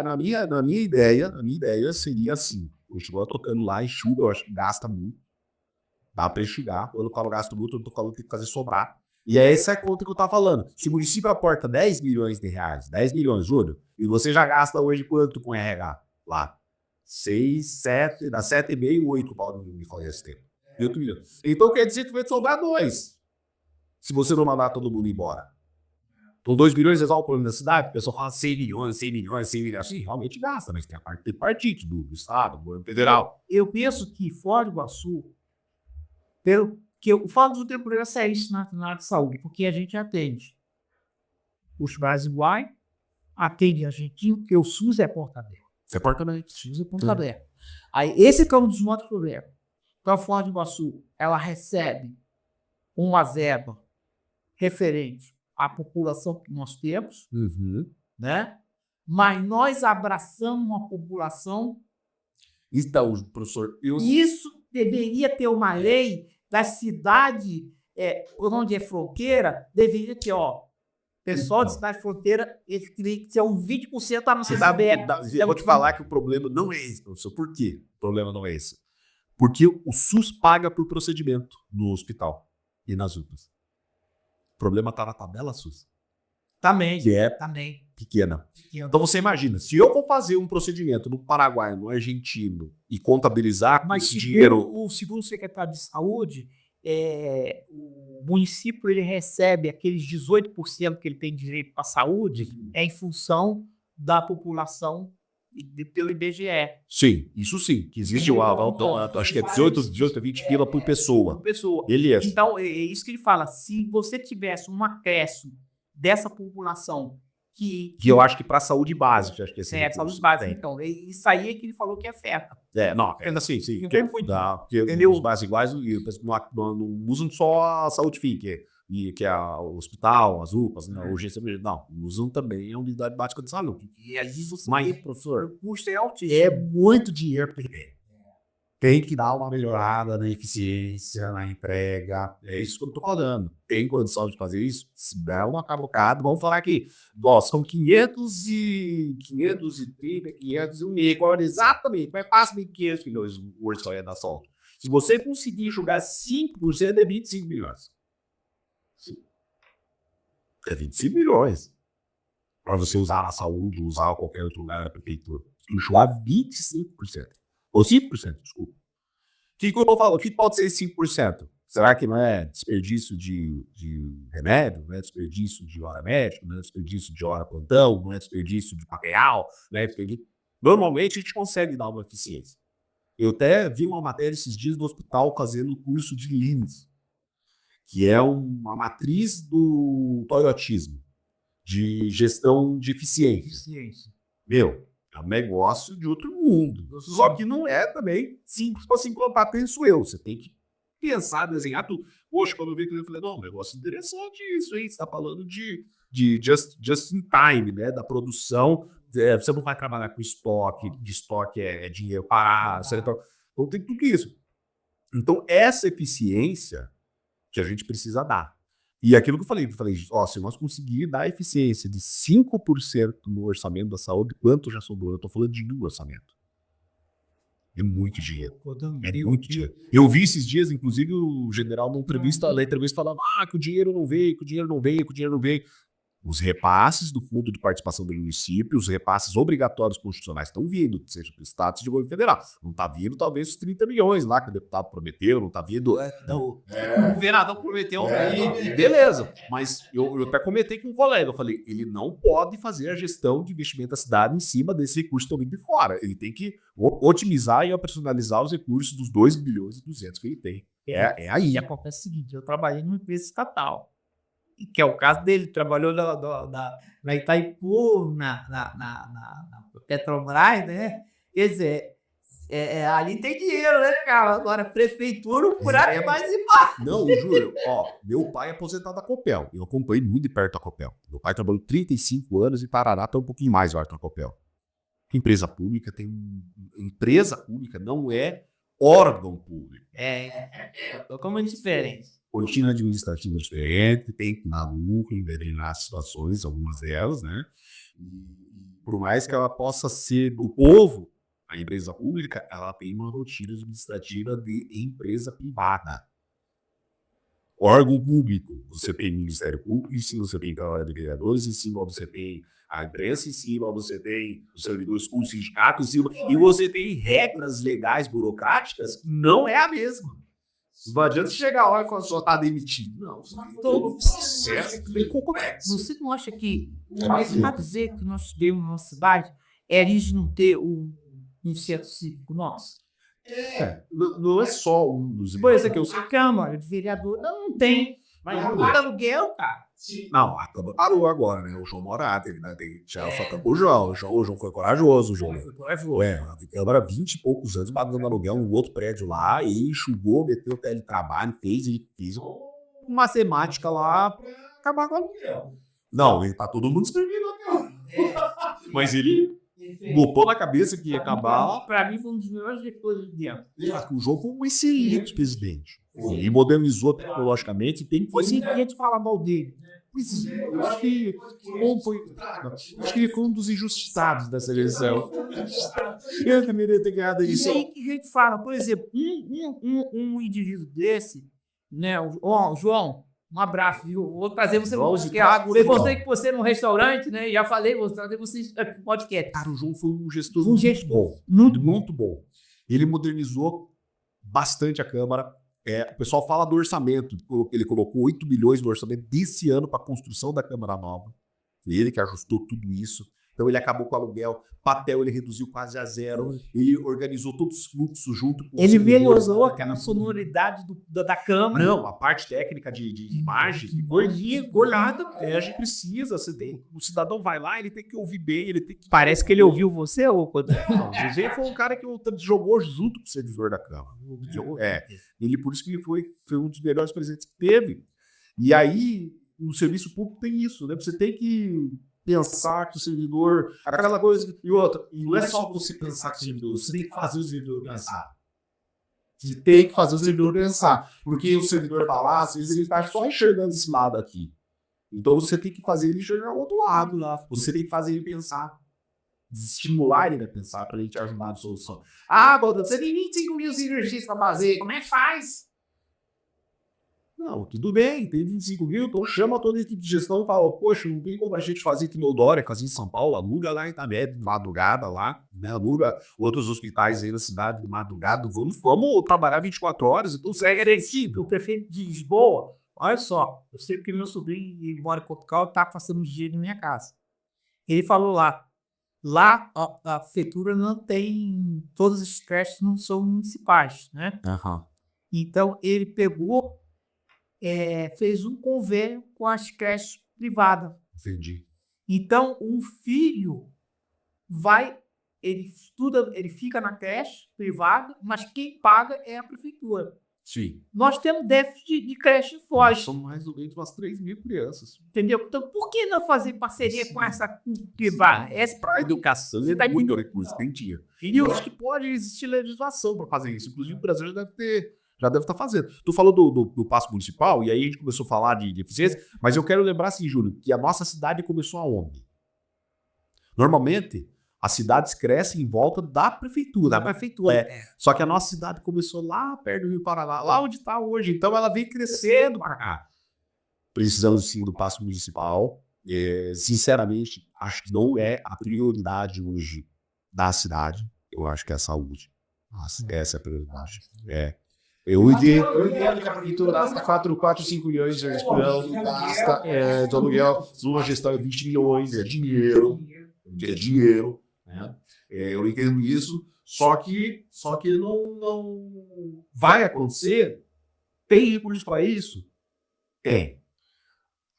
ideia seria assim, continua tocando lá, enxuga, eu acho que gasta muito, dá para enxugar, quando eu falo gasto muito, eu não tô falando que tem que fazer sobrar, e é essa a conta que eu tava falando, se o município aporta 10 milhões de reais, 10 milhões, Júlio, e você já gasta hoje quanto com RH lá? 6, 7, dá 7,5, 8 pau me falei esse tempo. Então quer dizer que vai sobrar 2. Se você não mandar todo mundo embora. Então 2 bilhões resolve o problema da cidade, o pessoal fala 100 milhões. Assim, realmente gasta, mas tem a parte do partido, do Estado, do governo federal.
Eu penso que Foz do Iguaçu, que o Foz do Iguaçu tem um problema seríssimo na área de saúde, porque a gente atende os brasileiros, atende argentino, porque o SUS é porta aberta.
Você porta aberta.
SUS é porta aberta. Aí, esse é um dos outros problemas. Então, a Foz do Iguaçu, ela recebe uma verba referente à população que nós temos, né? Mas nós abraçamos uma população.
Então, professor,
Isso deveria ter uma lei da cidade, por onde é fronteira, deveria ter, pessoal de cidade fronteira, ele teria que ser uns 20% da nossa cidade.
Eu vou te falar que o problema não é esse, professor. Por quê? O problema não é esse. Porque o SUS paga por procedimento no hospital e nas UPAs. O problema está na tabela SUS.
Também.
Que é
pequena.
Então você imagina, se eu vou fazer um procedimento no Paraguai, no argentino, e contabilizar
mas
esse dinheiro...
Segundo o secretário de Saúde, o município ele recebe aqueles 18% que ele tem direito para a saúde em função da população pelo IBGE.
Sim, isso sim. Que existe acho que é 18 a 20 pila por pessoa.
Então, é isso que ele fala. Se você tivesse um acréscimo dessa população que
eu acho que para a saúde básica, acho que
saúde básica. Então, isso aí é que ele falou que afeta.
Ainda assim, sim. Porque os mais iguais não usam só a saúde física, que é o hospital, as UPAs, a urgência, não, usam também a unidade básica de saúde.
E aí você
mas, professor,
o custo é altíssimo.
É muito dinheiro. Tem que dar uma melhorada na eficiência, na entrega. É isso que eu tô falando. Tem condição de fazer isso? Se der uma cavucada, vamos falar aqui. São 530, 501, agora exatamente, mas passa 500 milhões o orçamento da saúde. Se você conseguir jogar 5%, é 25 milhões. É 25 milhões. Para você usar na saúde, usar qualquer outro lugar da prefeitura. Jogar 25%. Ou 5%, desculpa. O que eu tô falando? O que pode ser 5%? Será que não é desperdício de remédio? Não é desperdício de hora médica? Não é desperdício de hora plantão? Não é desperdício de material? Não é desperdício... Normalmente a gente consegue dar uma eficiência. Eu até vi uma matéria esses dias do hospital fazendo curso de Lean, que é uma matriz do toyotismo, de gestão de eficiência. Meu, é um negócio de outro mundo. Só que não é também simples para se implantar, penso eu. Você tem que pensar, desenhar tudo. Poxa, quando eu vi aquilo, eu falei, não, um negócio interessante isso, hein? Você está falando de just in time, né? Da produção. Você não vai trabalhar com estoque, de estoque é dinheiro parado. Então tem tudo isso. Então, essa eficiência que a gente precisa dar. E aquilo que eu falei, se nós conseguir dar eficiência de 5% no orçamento da saúde, quanto já sobrou? Eu estou falando de um orçamento. É muito dinheiro. É muito dinheiro. Eu vi esses dias, inclusive, o general na entrevista falando que o dinheiro não veio, Os repasses do Fundo de Participação do Município, os repasses obrigatórios constitucionais estão vindo, seja para o Estado, seja do governo federal. Não está vindo, talvez, os 30 milhões lá que o deputado prometeu, não está vindo...
O governador prometeu
Beleza, mas eu até comentei com um colega, eu falei, ele não pode fazer a gestão de investimento da cidade em cima desse recurso que estão vindo de fora. Ele tem que otimizar e operacionalizar os recursos dos 2 bilhões e 200 que ele tem. É aí.
E acontece o seguinte, eu trabalhei numa empresa estatal, que é o caso dele, trabalhou na Itaipu, na Petrobras, né? Quer dizer, ali tem dinheiro, né, cara? Agora, prefeitura, o buraco é mais embaixo.
Não, eu juro. Meu pai é aposentado da Copel. Eu acompanhei muito de perto a Copel. Meu pai trabalhou 35 anos e Paraná está um pouquinho mais, eu acho, na Copel. Empresa pública empresa pública não é órgão público.
Como é diferente.
Rotina administrativa diferente, tem que dar lucro, envenenar situações, algumas delas, né? E por mais que ela possa ser do povo, a empresa pública, ela tem uma rotina administrativa de empresa privada. Órgão público, você tem Ministério Público, em cima você tem Câmara de Vereadores, em cima você tem a imprensa, em cima você tem os servidores públicos, sindicatos, em cima, e você tem regras legais burocráticas, não é a mesma. Não adianta chegar lá e falar, só tá demitido. Não, todo o processo bem complexo.
Você não acha que sabe dizer que nós temos na nossa cidade é a gente não ter um centro cívico nosso?
Não é só um dos...
Pois é, que eu sou Câmara de Vereador, não tem. Mas não dá aluguel, cara.
Não, a Câmara parou agora, né? O João Morato, né? Já só tá com o João. O João foi corajoso, o João. A Câmara, 20 e poucos anos, pagando aluguel num outro prédio lá, e enxugou, meteu o teletrabalho, fez uma matemática lá pra acabar com o aluguel. Não, ele tá todo mundo escrevendo aqui, Mas ele botou na cabeça que ia acabar.
Pra mim, foi um dos melhores diretores de dentro.
O João foi um excelente presidente. E modernizou tecnologicamente, tem
Foi sem gente falar mal dele.
Pois é, eu acho que ele foi um dos injustiçados dessa eleição. Eu também ia ter ganhado isso.
Isso aí que a gente fala, por exemplo, um indivíduo desse, né? João, um abraço, viu? Vou trazer você no podcast. Você que você num restaurante, né? Já falei, vou trazer você no podcast.
Cara, o João foi um gestor muito bom. Muito bom. Ele modernizou bastante a Câmara. O pessoal fala do orçamento. Ele colocou 8 milhões no orçamento desse ano para a construção da Câmara Nova. Ele que ajustou tudo isso. Então ele acabou com o aluguel. Papel ele reduziu quase a zero. Ele organizou todos os fluxos junto com
ele melhorou aquela sonoridade da Câmara.
Não, a parte técnica de imagem ficou nada. A gente precisa. O cidadão vai lá, ele tem que ouvir bem, ele tem que...
Parece que ele ouviu você, ou quando...
Não, o José foi um cara que jogou junto com o servidor da Câmara. Ele, por isso que ele foi um dos melhores presidentes que teve. E aí, o serviço público tem isso, né? Você tem que pensar que o servidor... Aquela coisa... E outra, e não é só você pensar que o servidor... Você tem que fazer o servidor pensar. Você tem que fazer o servidor pensar. Porque o servidor tá lá, às vezes ele tá só enxergando esse lado aqui. Então você tem que fazer ele enxergar o outro lado lá. Você tem que fazer ele pensar. Estimular ele a pensar para ele te ajudar na solução. Bota, você tem 25 mil cirurgias para fazer. Como é que faz? Não, tudo bem, tem 25 mil, então chama toda a equipe de gestão e fala, poxa, não tem como a gente fazer aqui em Eudória, fazer em São Paulo, aluga lá em Itabé, de madrugada lá, né? Aluga outros hospitais aí na cidade de madrugada, vamos trabalhar 24 horas, então segue garantido.
O prefeito de Lisboa, olha só, eu sei que meu sobrinho, ele mora em Portugal, tá passando um dia na minha casa. Ele falou lá a prefeitura não tem, todas as creches não são municipais, né? Então ele pegou, fez um convênio com as creches privadas.
Entendi.
Então, um filho ele estuda, ele fica na creche privada, mas quem paga é a prefeitura.
Sim.
Nós temos déficit de creche fora.
São mais ou menos umas 3 mil crianças.
Entendeu? Então, por que não fazer parceria com essa privada?
Para a educação, é muito recurso, tem dinheiro. E eu acho que pode existir legislação para fazer isso. Inclusive, o Brasil já deve estar fazendo. Tu falou do passo municipal, e aí a gente começou a falar de eficiência, mas eu quero lembrar assim, Júlio, que a nossa cidade começou aonde? Normalmente, as cidades crescem em volta da prefeitura. Só que a nossa cidade começou lá perto do Rio Paraná, lá onde está hoje. Então ela vem crescendo para cá. Precisamos sim do passo municipal. Sinceramente, acho que não é a prioridade hoje da cidade. Eu acho que é a saúde. Essa é a prioridade. Eu entendo que a prefeitura gasta 4, 5 milhões de reais por ano, gasta de aluguel, numa gestão de 20 milhões, é dinheiro, né? Eu entendo isso, só que não vai acontecer. Tem recursos para isso? Tem.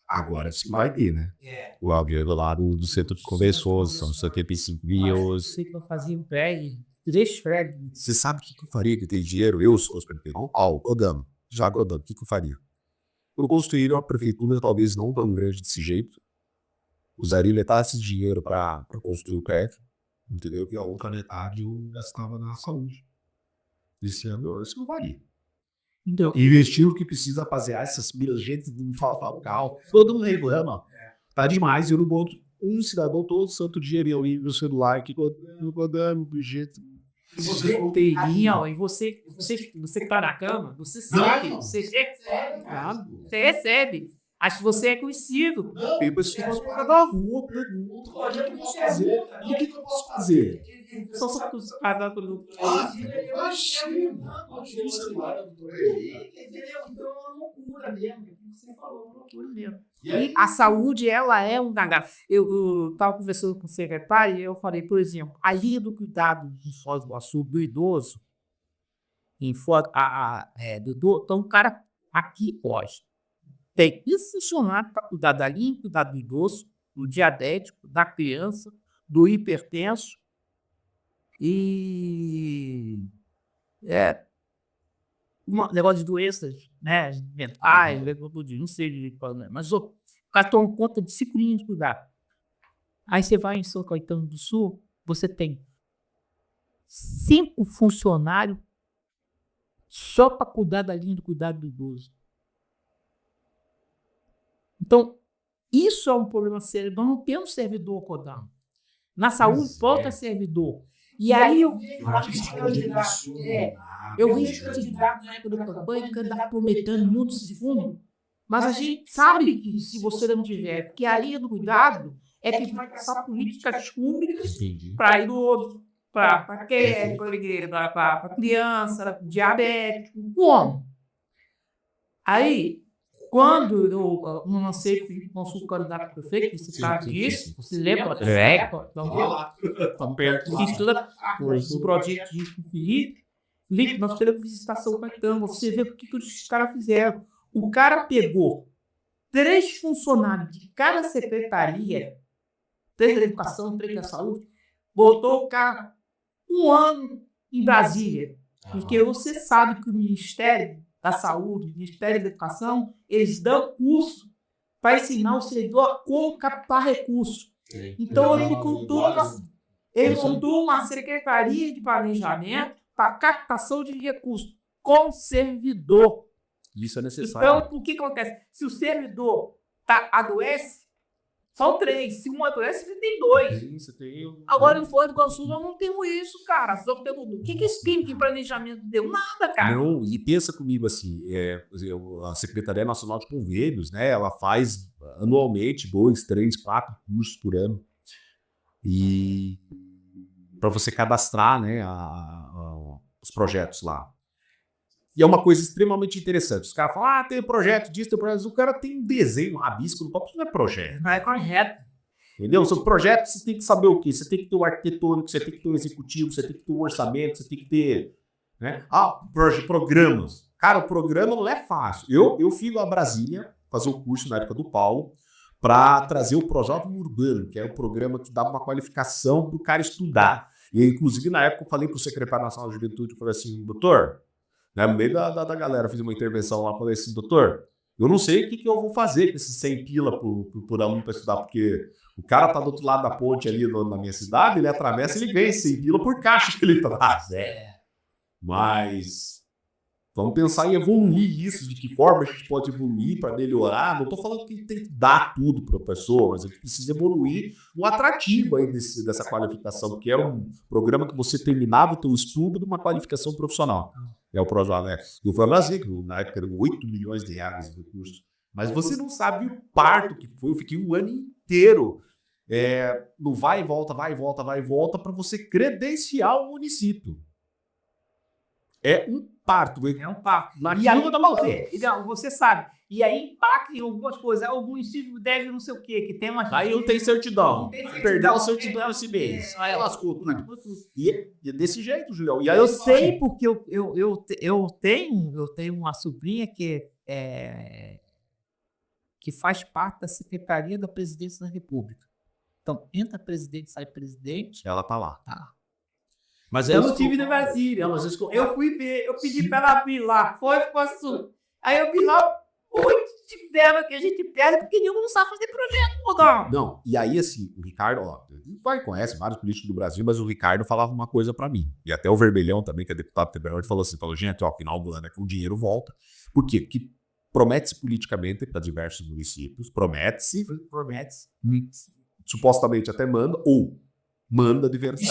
Agora sim vai ter, né? O aluguel lá do centro de convenções são 75 mil.
Sei que eu fazia um prédio, 3 prédios.
Você sabe o que eu faria que tem dinheiro? Eu sou os prefeitos. Rodando. Já rodando. O que eu faria? Eu construiria uma prefeitura talvez não tão grande desse jeito. Usaria metade desse dinheiro para construir o prédio. Entendeu? E a outra metade eu gastava na saúde. Esse ano isso eu faria.
Então,
Investir o que precisa rapaziar essas milhas de gente não fala cal. Todo mundo reclama. Tá demais. Eu não boto um cidadão todo santo dia ali no celular que rodando do jeito.
você tem linha, ó, e você que tá na cama, você sabe, você recebe. Acho que você é conhecido.
Tem pessoas para dar rua, perguntam o que eu posso fazer. E o que eu posso fazer?
Só os caras do Então é uma loucura mesmo. Você falou, uma loucura mesmo. E a saúde, ela é um gargalo. Eu estava conversando com o secretário e eu falei, por exemplo, a linha do cuidado de Foz do Iguaçu do idoso, então o cara aqui hoje tem que funcionar para cuidar da linha, cuidar do idoso, do diabético, da criança, do hipertenso e um negócio de doenças, né, mentais, não sei direito qual é, mas o cara toma conta de 5 linhas de cuidado. Aí você vai em São Caetano do Sul, você tem 5 funcionários só para cuidar da linha do cuidado do idoso. Então, isso é um problema sério. Nós não temos servidor rodando. Na saúde, falta servidor. E aí eu vejo candidato na época da campanha, candidato prometendo muitos fundos, mas a gente sabe que se você não tiver, que a linha do cuidado é que vai passar políticas públicas para idoso, para criança, diabético, como? Aí, quando eu não sei se o candidato a prefeito, você sabe disso, você lembra? Fiz toda o projeto de Felipe, nós temos visitação Caetano, você vê o que os caras fizeram. O cara pegou 3 funcionários de cada secretaria, 3 da educação, 3 da saúde, botou o cara 1 ano em Brasília, porque você sabe que o Ministério da Saúde, o Ministério da Educação, eles dão curso para ensinar o servidor a como captar recursos. Então, ele montou uma secretaria de planejamento para captação de recursos com servidor.
Isso é necessário.
Então, o que acontece? Se o servidor adoece, são 3. Se um adoece, você tem 2. Agora, em Foz do Iguaçu, nós não temos isso, cara. Só temos... O que esse time de planejamento deu? Nada, cara.
Não, e pensa comigo assim, a Secretaria Nacional de Convênios, né, ela faz anualmente 2, 3, 4 cursos por ano. E para você cadastrar, né, os projetos lá. E é uma coisa extremamente interessante. Os caras falam, tem projeto disso, tem projeto disso. O cara tem um desenho, um rabisco no copo, isso não é projeto.
Não é correto.
Entendeu? Sobre projeto, você tem que saber o quê? Você tem que ter o arquitetônico, você tem que ter o executivo, você tem que ter o orçamento, você tem que ter... Né? Programas. Cara, o programa não é fácil. Eu fui a Brasília fazer o curso na época do Paulo para trazer o Projovem Urbano, que é um programa que dá uma qualificação para o cara estudar. E, inclusive, na época, eu falei para o secretário nacional de juventude, eu falei assim, doutor... Né, no meio da galera, fiz uma intervenção lá, falei assim, doutor, eu não sei o que eu vou fazer com esses 100 pila por aluno para estudar, porque o cara tá do outro lado da ponte ali na minha cidade, ele atravessa e ele ganha 100 pila por caixa que ele traz. Mas vamos pensar em evoluir isso, de que forma a gente pode evoluir para melhorar. Não estou falando que tem que dar tudo para a pessoa, mas a gente precisa evoluir no atrativo aí dessa qualificação, porque era um programa que você terminava o teu estudo de uma qualificação profissional. É o Projovem. Eu fui a Brasília, na época eram 8 milhões de reais de recursos. Mas você não sabe o parto que foi. Eu fiquei 1 ano inteiro no vai e volta, para você credenciar o município. É um parto.
É um parto.
Na
E aí,
fila da mão.
você sabe. E aí impacta em algumas coisas. O município deve não sei o quê, que tem uma...
Aí não tem certidão.
Não tem certidão.
Perdeu a certidão esse mês. Aí lascou tudo. E é desse jeito, Julião. E aí
Eu sei porque eu tenho uma sobrinha que faz parte da Secretaria da Presidência da República. Então, entra presidente, sai presidente.
Ela tá lá.
Tá.
Mas
Eu não estive em Brasília. Eu fui ver, eu pedi pra ela abrir lá. Foi pro Sul. Aí eu vi lá muito de verba que a gente perde porque nenhum não sabe fazer projeto,
Não, e aí assim, o Ricardo, conhece vários políticos do Brasil, mas o Ricardo falava uma coisa pra mim. E até o Vermelhão também, que é deputado federal, ele falou gente, final do ano é que o dinheiro volta. Por quê? Porque promete-se politicamente para diversos municípios, promete-se, supostamente até manda de verdade,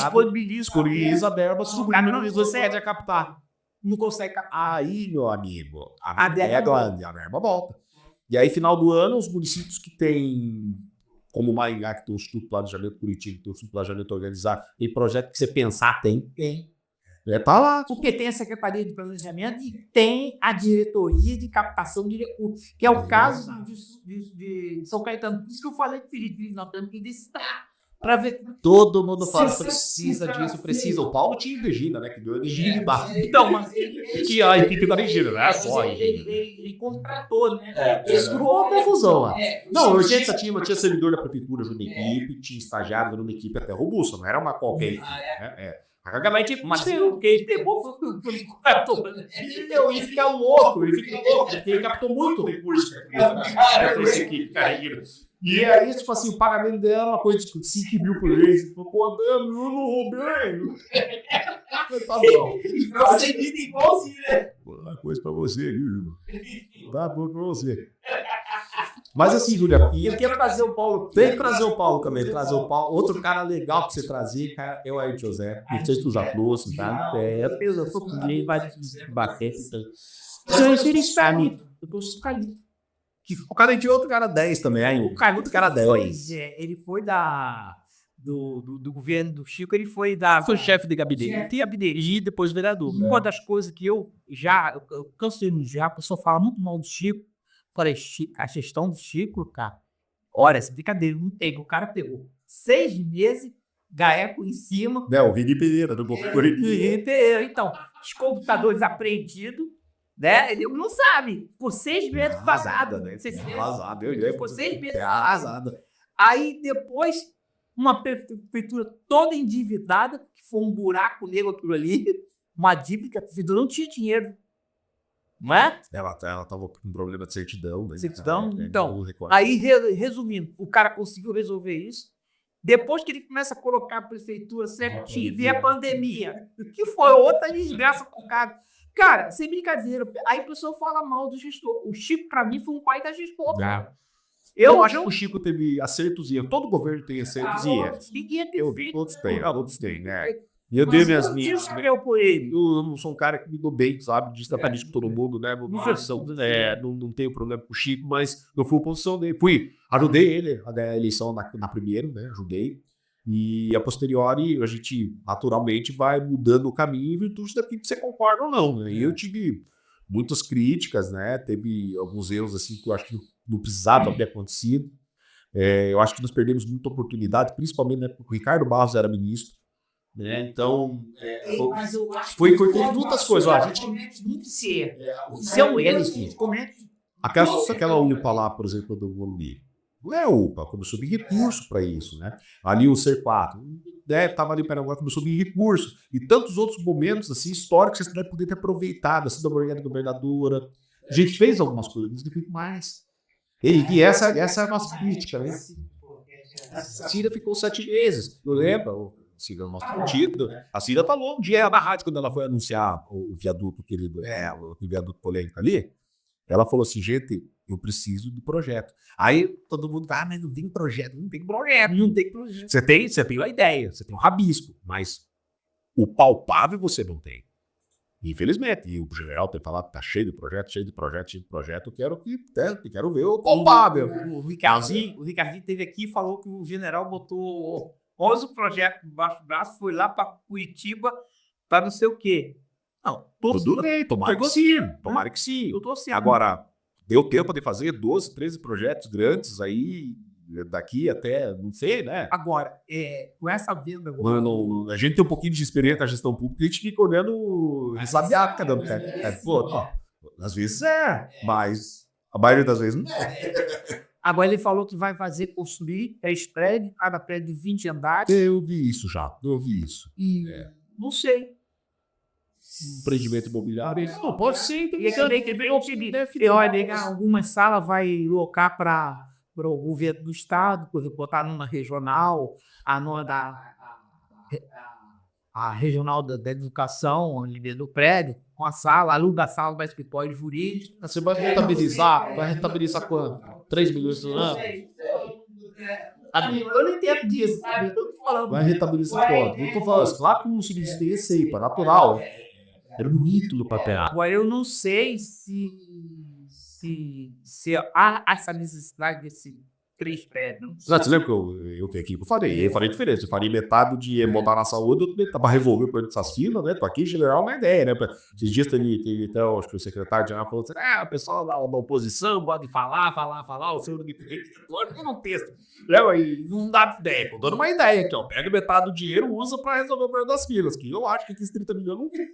disponibiliza a verba,
você é de captar. Não consegue captar.
Aí, meu amigo, a verba volta. E aí, final do ano, os municípios que tem, como Maringá, que tem o Instituto Planejamento, Curitiba, que tem o Instituto Planejamento Organizado, tem projeto que você pensar, tem. Tá lá.
Porque tem a Secretaria de Planejamento e tem a Diretoria de Captação de Recursos, que é o caso de São Caetano. Por isso que eu falei de Felipe, nós temos que destacar. Pra ver.
Todo mundo fala, precisa disso, precisa. O Paulo tinha Regina, né? Que deu Regina e barra.
Então, mas
que a equipe da Regina, né? Só
ele contratou, né?
Isso criou uma confusão lá. Não, eu tinha servidor da prefeitura junto na equipe, tinha estagiário numa equipe até robusta, não era uma qualquer equipe.
Mas o que ele pegou foi o contrator.
E fica louco, porque ele captou muito recurso. Essa equipe, E aí, tipo assim, o pagamento dela era uma coisa de 5 mil por mês. Ele falou, pô, eu não roubei. Tá bom.
Você dita igualzinho, né?
Uma coisa pra você, viu, irmão? Tá bom pra você. Mas assim, Julia,
e eu quero trazer o Paulo.
Tem que trazer o Paulo também. Trazer o Paulo. Outro cara legal pra você trazer, cara, é o Ayrton José. Não sei se tu já trouxe, tá?
Eu sou com ele, vai bater. Ele está
O cara tinha outro cara 10 também, aí. O cara outro cara 10.
Ele foi do governo do Chico, ele foi chefe de gabinete e depois vereador. Uma das coisas que eu cansei já, a pessoa fala muito mal do Chico. Falei, a gestão do Chico, cara, olha, essa brincadeira não tem. O cara pegou 6 meses, gaeco em cima.
O Vini Pereira, do
Corinthians. Então, os computadores apreendidos. Né? Ele não sabe. Por 6 meses vazada, né?
Vazada.
Por 6 meses vazada. Aí depois, uma prefeitura toda endividada, que foi um buraco negro aquilo ali, uma dívida que a prefeitura não tinha dinheiro. Não é?
Ela tava com um problema de certidão. Né?
Então, aí resumindo, o cara conseguiu resolver isso. Depois que ele começa a colocar a prefeitura certinho, vem a pandemia, que foi outra desgraça com o cara. Cara, sem brincadeira, aí a pessoa fala mal do gestor. O Chico, pra mim, foi um pai da gestor.
Eu acho que o Chico teve acertos e erros. Todo governo tem acertos e erros. Todos têm, né? E eu dei minhas minhas. Eu não sou um cara que me dou bem, sabe? De tratar isso com todo mundo, né? Não tenho problema com o Chico, mas eu fui oposição dele. Ajudei ele a eleição na primeira, né? Ajudei. E a posteriori, a gente naturalmente vai mudando o caminho em virtude daquilo que você concorda ou não, né? E eu tive muitas críticas, né? Teve alguns erros assim que eu acho que não precisava ter acontecido. Eu acho que nós perdemos muita oportunidade, principalmente na época que o Ricardo Barros era ministro, né? Então, foi muitas coisas. A gente
muito ser. Isso é um erro, gente.
Aquela UPA lá, por exemplo, do Morumbi. Não é UPA, começou a vir recurso para isso, né? Ali o C4, estava ali para agora, começou a vir recurso. E tantos outros momentos assim, históricos que você deve poder ter aproveitado, assim, da Morgana governadora. A gente fez algumas coisas, mas não fez mais. E essa é a nossa crítica, né? A Cira ficou 7 meses, eu lembro. Cira, nosso partido. A Cira falou um dia na rádio, quando ela foi anunciar o viaduto querido, o viaduto polêmico ali. Ela falou assim, gente, eu preciso de projeto. Aí todo mundo fala, mas não tem projeto. Não tem projeto. Você tem a ideia, você tem o rabisco, mas o palpável você não tem. Infelizmente. E o general tem falado, tá cheio de projeto, eu quero ver o palpável.
O Ricardinho teve aqui e falou que o general botou 11 projetos debaixo do braço, foi lá para Curitiba para não sei o quê. Não,
Tudo bem, tomara que sim.
Eu tô assim,
Agora, deu tempo de fazer 12, 13 projetos grandes aí, daqui até, não sei, né?
Agora, com essa venda...
Mano, a gente tem um pouquinho de experiência na gestão pública e a gente fica olhando ressabiado cada um. Às vezes mas a maioria das vezes não é.
Agora ele falou que vai construir 3 prédios, cada prédio de 20 andares.
Eu vi isso.
E não sei.
Empreendimento imobiliário.
Não, pode ser. Algumas salas vai locar para o governo do estado, por exemplo, botar numa regional, a regional da educação, ali dentro do prédio, com a sala, aluga a sala para escritório jurídico.
Você vai rentabilizar quanto? 3 milhões por ano?
Eu não entendo disso, sabe? Eu tô falando.
Vai rentabilizar quanto? Eu tô falando, lá com o serviço desse aí, para natural. Era bonito no papel.
Agora, eu não sei se há essa necessidade desse 3 prédios.
Você lembra que eu tenho aqui? Eu falei diferente. Eu faria metade de botar na saúde, outra metade para resolver o problema dessas filas, né? Tô aqui, general, uma ideia, né? Esses dias teve então, acho que o secretário de falou assim: o pessoal da oposição pode falar, o senhor não me tem um texto. E não dá ideia. Tô dando uma ideia aqui, ó. Pega metade do dinheiro, usa para resolver o problema das filas, que eu acho que aqui 30 milhões não tem.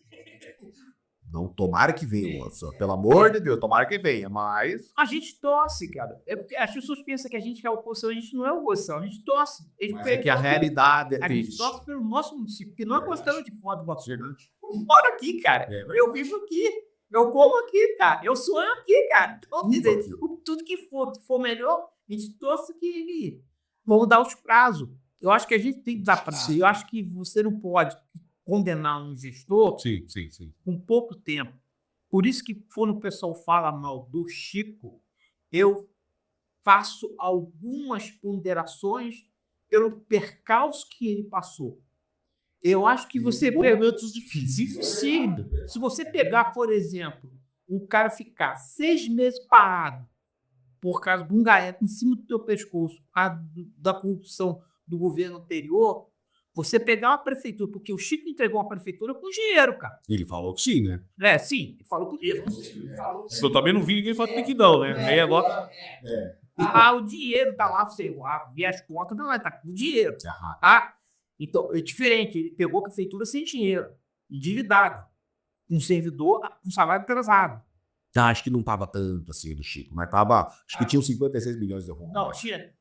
Não, tomara que venha, moça. Pelo amor de Deus, tomara que venha, mas...
A gente torce, cara. As pessoas pensam que a gente é oposição, a gente não é oposição, a gente torce.
É que a realidade é
a gente
triste.
torce pelo nosso município, porque não é questão de foto do nosso. Eu moro aqui, cara. Eu vivo aqui. Eu como aqui, cara. Eu sonho aqui, cara. Então, dizer, tudo que for melhor, a gente torce que vamos dar os prazos. Eu acho que a gente tem que dar prazo. Eu acho que você não pode condenar um gestor com pouco tempo. Por isso que quando o pessoal fala mal do Chico, eu faço algumas ponderações pelo percalço que ele passou. Eu acho que você...
Momentos difíceis.
Sim. Se você pegar, por exemplo, um cara ficar 6 meses parado por causa de um gaeta em cima do teu pescoço, da corrupção do governo anterior, você pegar uma prefeitura, porque o Chico entregou uma prefeitura com dinheiro, cara.
Ele falou que sim, né?
Sim, ele falou com dinheiro.
Eu também não vi ninguém falando que não, né? Aí agora...
O dinheiro tá lá, você vê as contas, não vai tá com dinheiro. Então, é diferente, ele pegou a prefeitura sem dinheiro, endividado, um servidor com salário atrasado.
Acho que não tava tanto assim do Chico, mas tava... Acho que tinha uns 56 milhões de reais.
Não, tinha...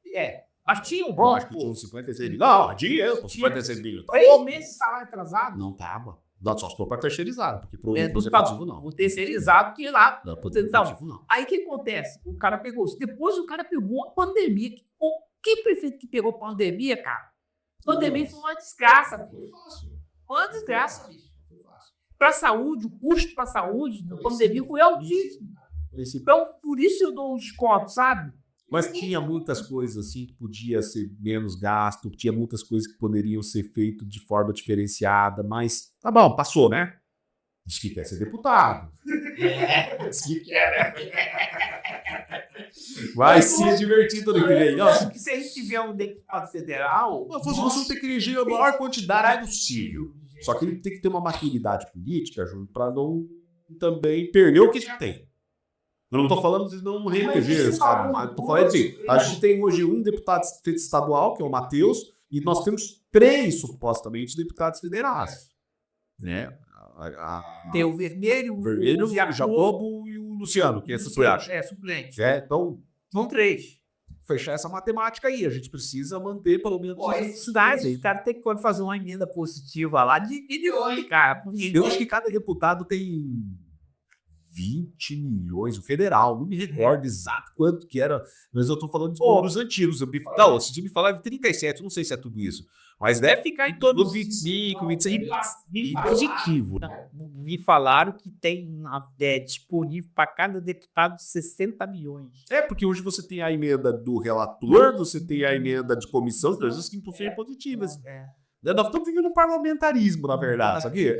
Mas tinha um bom.
Acho que tinha uns 56 milhões. Não, dinheiro, 56 milhões.
3 meses de salário atrasado.
Não tava. Não, só se for para terceirizado, porque pro
do
executivo não.
O terceirizado que lá.
Não, pro executivo não.
Aí o que acontece? O cara pegou. Depois o cara pegou a pandemia. Que prefeito que pegou a pandemia, cara? Pandemia foi uma desgraça. Foi uma desgraça, bicho. Para a saúde, o custo para a saúde da pandemia foi altíssimo. Então, por isso eu dou um desconto, sabe?
Mas tinha muitas coisas assim que podia ser menos gasto, tinha muitas coisas que poderiam ser feitas de forma diferenciada, mas tá bom, passou, né? Diz que quer ser deputado. Diz que quer, né? Vai se divertir todo dia.
Se a gente tiver um deputado federal...
Você tem que eleger a maior quantidade possível. Só que ele tem que ter uma maturidade política, Júlio, para não também perder o que já tem. Eu não tô falando de não reeleger, sabe? Mas tô falando assim, a gente tem hoje um deputado estadual, que é o Matheus, e nós temos 3, supostamente, deputados federais. Né?
Tem o Vermelho,
o Jacobo e o Luciano, que é suplente.
Suplente.
Então,
são 3.
Fechar essa matemática aí. A gente precisa manter pelo menos...
O cara tem que fazer uma emenda positiva lá de milhões, cara.
Eu acho que cada deputado tem 20 milhões, o federal, não me recordo exato quanto que era, mas eu tô falando de números antigos. Não, se me falava 37, não sei se é tudo isso, mas deve ficar em torno dos 25, 26, positivo.
Me falaram que tem disponível para cada deputado 60 milhões.
Porque hoje você tem a emenda do relator, você tem a emenda de comissão, coisas que são positivas. Nós estamos vivendo um parlamentarismo, na verdade, sabia?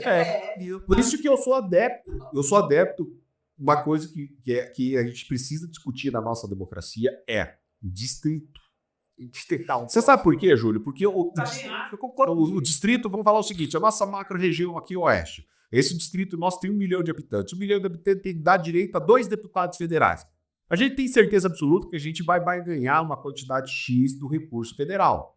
Por isso que eu sou adepto. Uma coisa que a gente precisa discutir na nossa democracia é distrito. Distrital. Você sabe por quê, Júlio? Porque o distrito, vamos falar o seguinte, a nossa macro-região aqui oeste, esse distrito nosso tem 1 milhão de habitantes. 1 milhão de habitantes tem que dar direito a 2 deputados federais. A gente tem certeza absoluta que a gente vai ganhar uma quantidade X do recurso federal.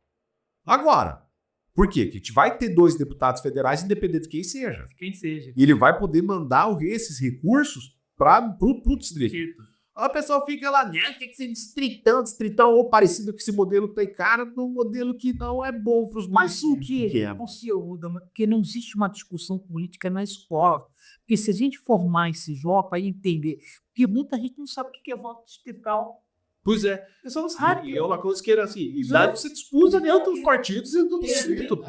Agora, por quê? Que a gente vai ter 2 deputados federais, independente de quem seja.
Quem seja.
E ele vai poder mandar esses recursos pro distrito. A pessoa fica lá, né? Tem que ser distritão, ou parecido com esse modelo que tem cara, num modelo que não é bom para os
Mas o que é? Porque não existe uma discussão política na escola. Porque se a gente formar esse jovem para entender, porque muita gente não sabe o que é voto distrital.
Pois é. Pessoal, e é uma coisa que era assim, idade você disputa dentro dos partidos e do distrito.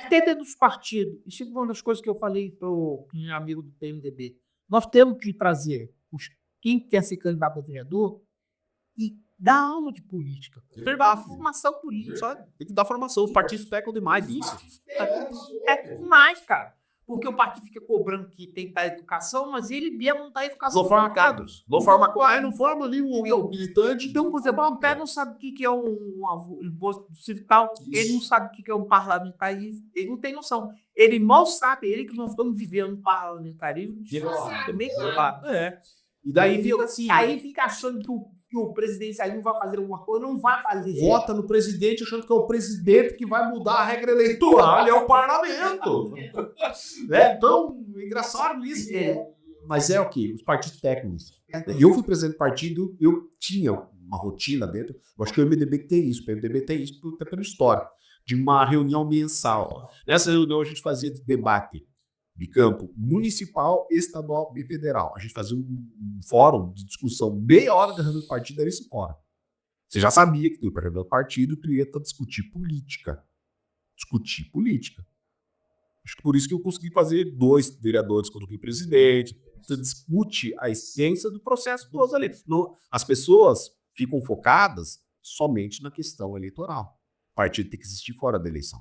Até dentro dos partidos. Isso é uma das coisas que eu falei para o meu amigo do PMDB. Nós temos que trazer quem quer ser candidato a vereador e dar aula de política. Formação política.
Tem que dar formação. Os partidos pecam demais nisso.
É demais, cara. Porque o partido fica cobrando que tem que dar educação, mas ele mesmo não dá educação.
Não forma cadros. Não forma ali um militante.
Então, por exemplo, o pé não sabe o que é um imposto distrital, ele não sabe o que é um parlamentarismo, ele não tem noção. Ele mal sabe, ele que nós estamos vivendo um parlamentarismo.
E daí fica assim.
Aí fica achando que o presidencialismo vai fazer alguma coisa, não vai fazer.
Vota no presidente achando que é o presidente que vai mudar a regra eleitoral, é o parlamento. É tão engraçado isso. Mas é o quê? Os partidos técnicos. Eu fui presidente do partido, eu tinha uma rotina dentro. Eu acho que o MDB tem isso, o PMDB tem isso até pela história, de uma reunião mensal. Nessa reunião a gente fazia debate de campo municipal, estadual e federal. A gente fazia um fórum de discussão, meia hora da reunião do partido era esse fórum. Você já sabia que para reunião do partido tu ia discutir política. Acho que por isso que eu consegui fazer 2 vereadores quando fui presidente. Você discute a essência do processo todo ali. As pessoas ficam focadas somente na questão eleitoral. O partido tem que existir fora da eleição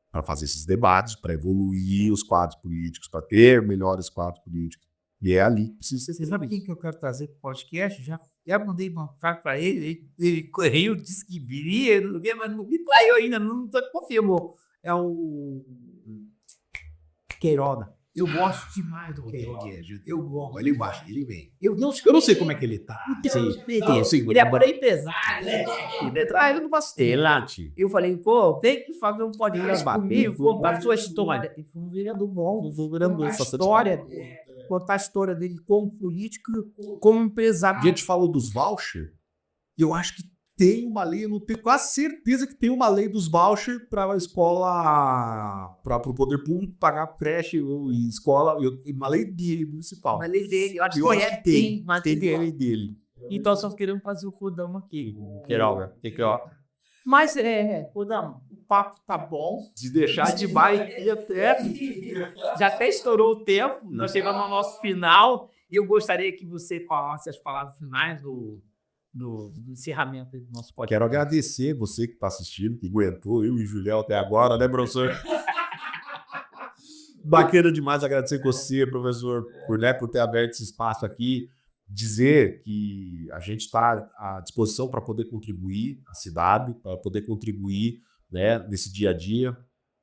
para fazer esses debates, para evoluir os quadros políticos, para ter melhores quadros políticos. E é ali que precisa ser.
Você sabe quem que eu quero trazer para o podcast? Já mandei uma carta para ele correu, disse que viria, mas não me traiu ainda, não confirmou. É o Queiroga. Eu gosto demais do Queiroga. Eu gosto.
Ele embaixo, ele vem.
Eu não sei como é que ele tá. Ele é bem pesado.
Ele não bastante.
Eu falei, pô, tem que fazer um podcast comigo, contar a sua história. Ele foi um vereador bom, contar a história dele como político, como empresário.
A gente falou dos vouchers, eu acho que tem uma lei, eu não tenho quase certeza que tem uma lei dos vouchers para a escola, para o poder público pagar creche e escola, uma lei municipal.
Uma lei dele, eu acho que tem. Tem a lei dele. Então, só queremos fazer o Kodama aqui.
Queiroga.
Mas, Kodama, o papo tá bom.
De deixar de vai.
Já até estourou o tempo, nós chegamos ao nosso final. E eu gostaria que você falasse as palavras finais do encerramento do nosso podcast.
Quero agradecer você que está assistindo, que aguentou, eu e o Julião até agora, né, professor? Bacana demais agradecer você, professor, por ter aberto esse espaço aqui. Dizer que a gente está à disposição para poder contribuir à cidade, para poder contribuir, né, nesse dia a dia.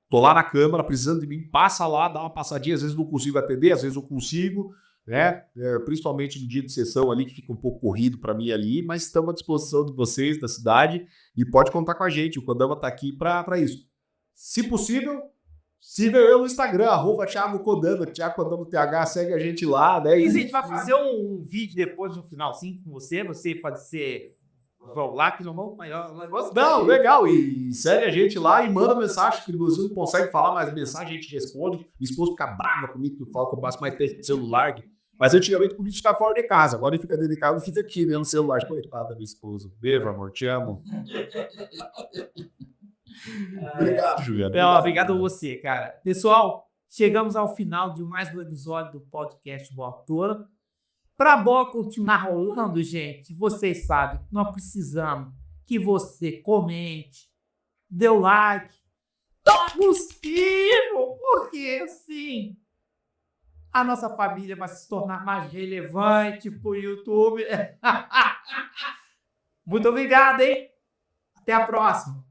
Estou lá na Câmara, precisando de mim, passa lá, dá uma passadinha, às vezes não consigo atender, às vezes eu consigo, né? Principalmente no dia de sessão ali, que fica um pouco corrido para mim ali, mas estamos à disposição de vocês, da cidade, e pode contar com a gente, o Kodama está aqui para isso. Se possível, siga eu no Instagram, @Thiago Kodama, Thiago Kodama TH, segue a gente lá, né?
E a gente vai fazer um vídeo depois, no final, assim, com você pode ser... Vamos lá, que não vamos maior negócio.
Não, legal. E segue a gente lá e manda mensagem, que você não consegue falar mais mensagem, a gente responde. Minha esposa fica brava comigo, que eu falo que eu passo mais tempo no celular. Mas antigamente o vídeo ficava fora de casa, agora ele fica dentro de casa, eu fico aqui vendo o celular. Coitada da minha esposa. Beijo, amor, te amo. Obrigado, Juliana.
Obrigado a você, cara. Pessoal, chegamos ao final de mais um episódio do podcast Boa Toda. Para a bola continuar rolando, gente, vocês sabem, nós precisamos que você comente, dê o like, possível, porque sim, a nossa família vai se tornar mais relevante pro YouTube. Muito obrigado, hein? Até a próxima.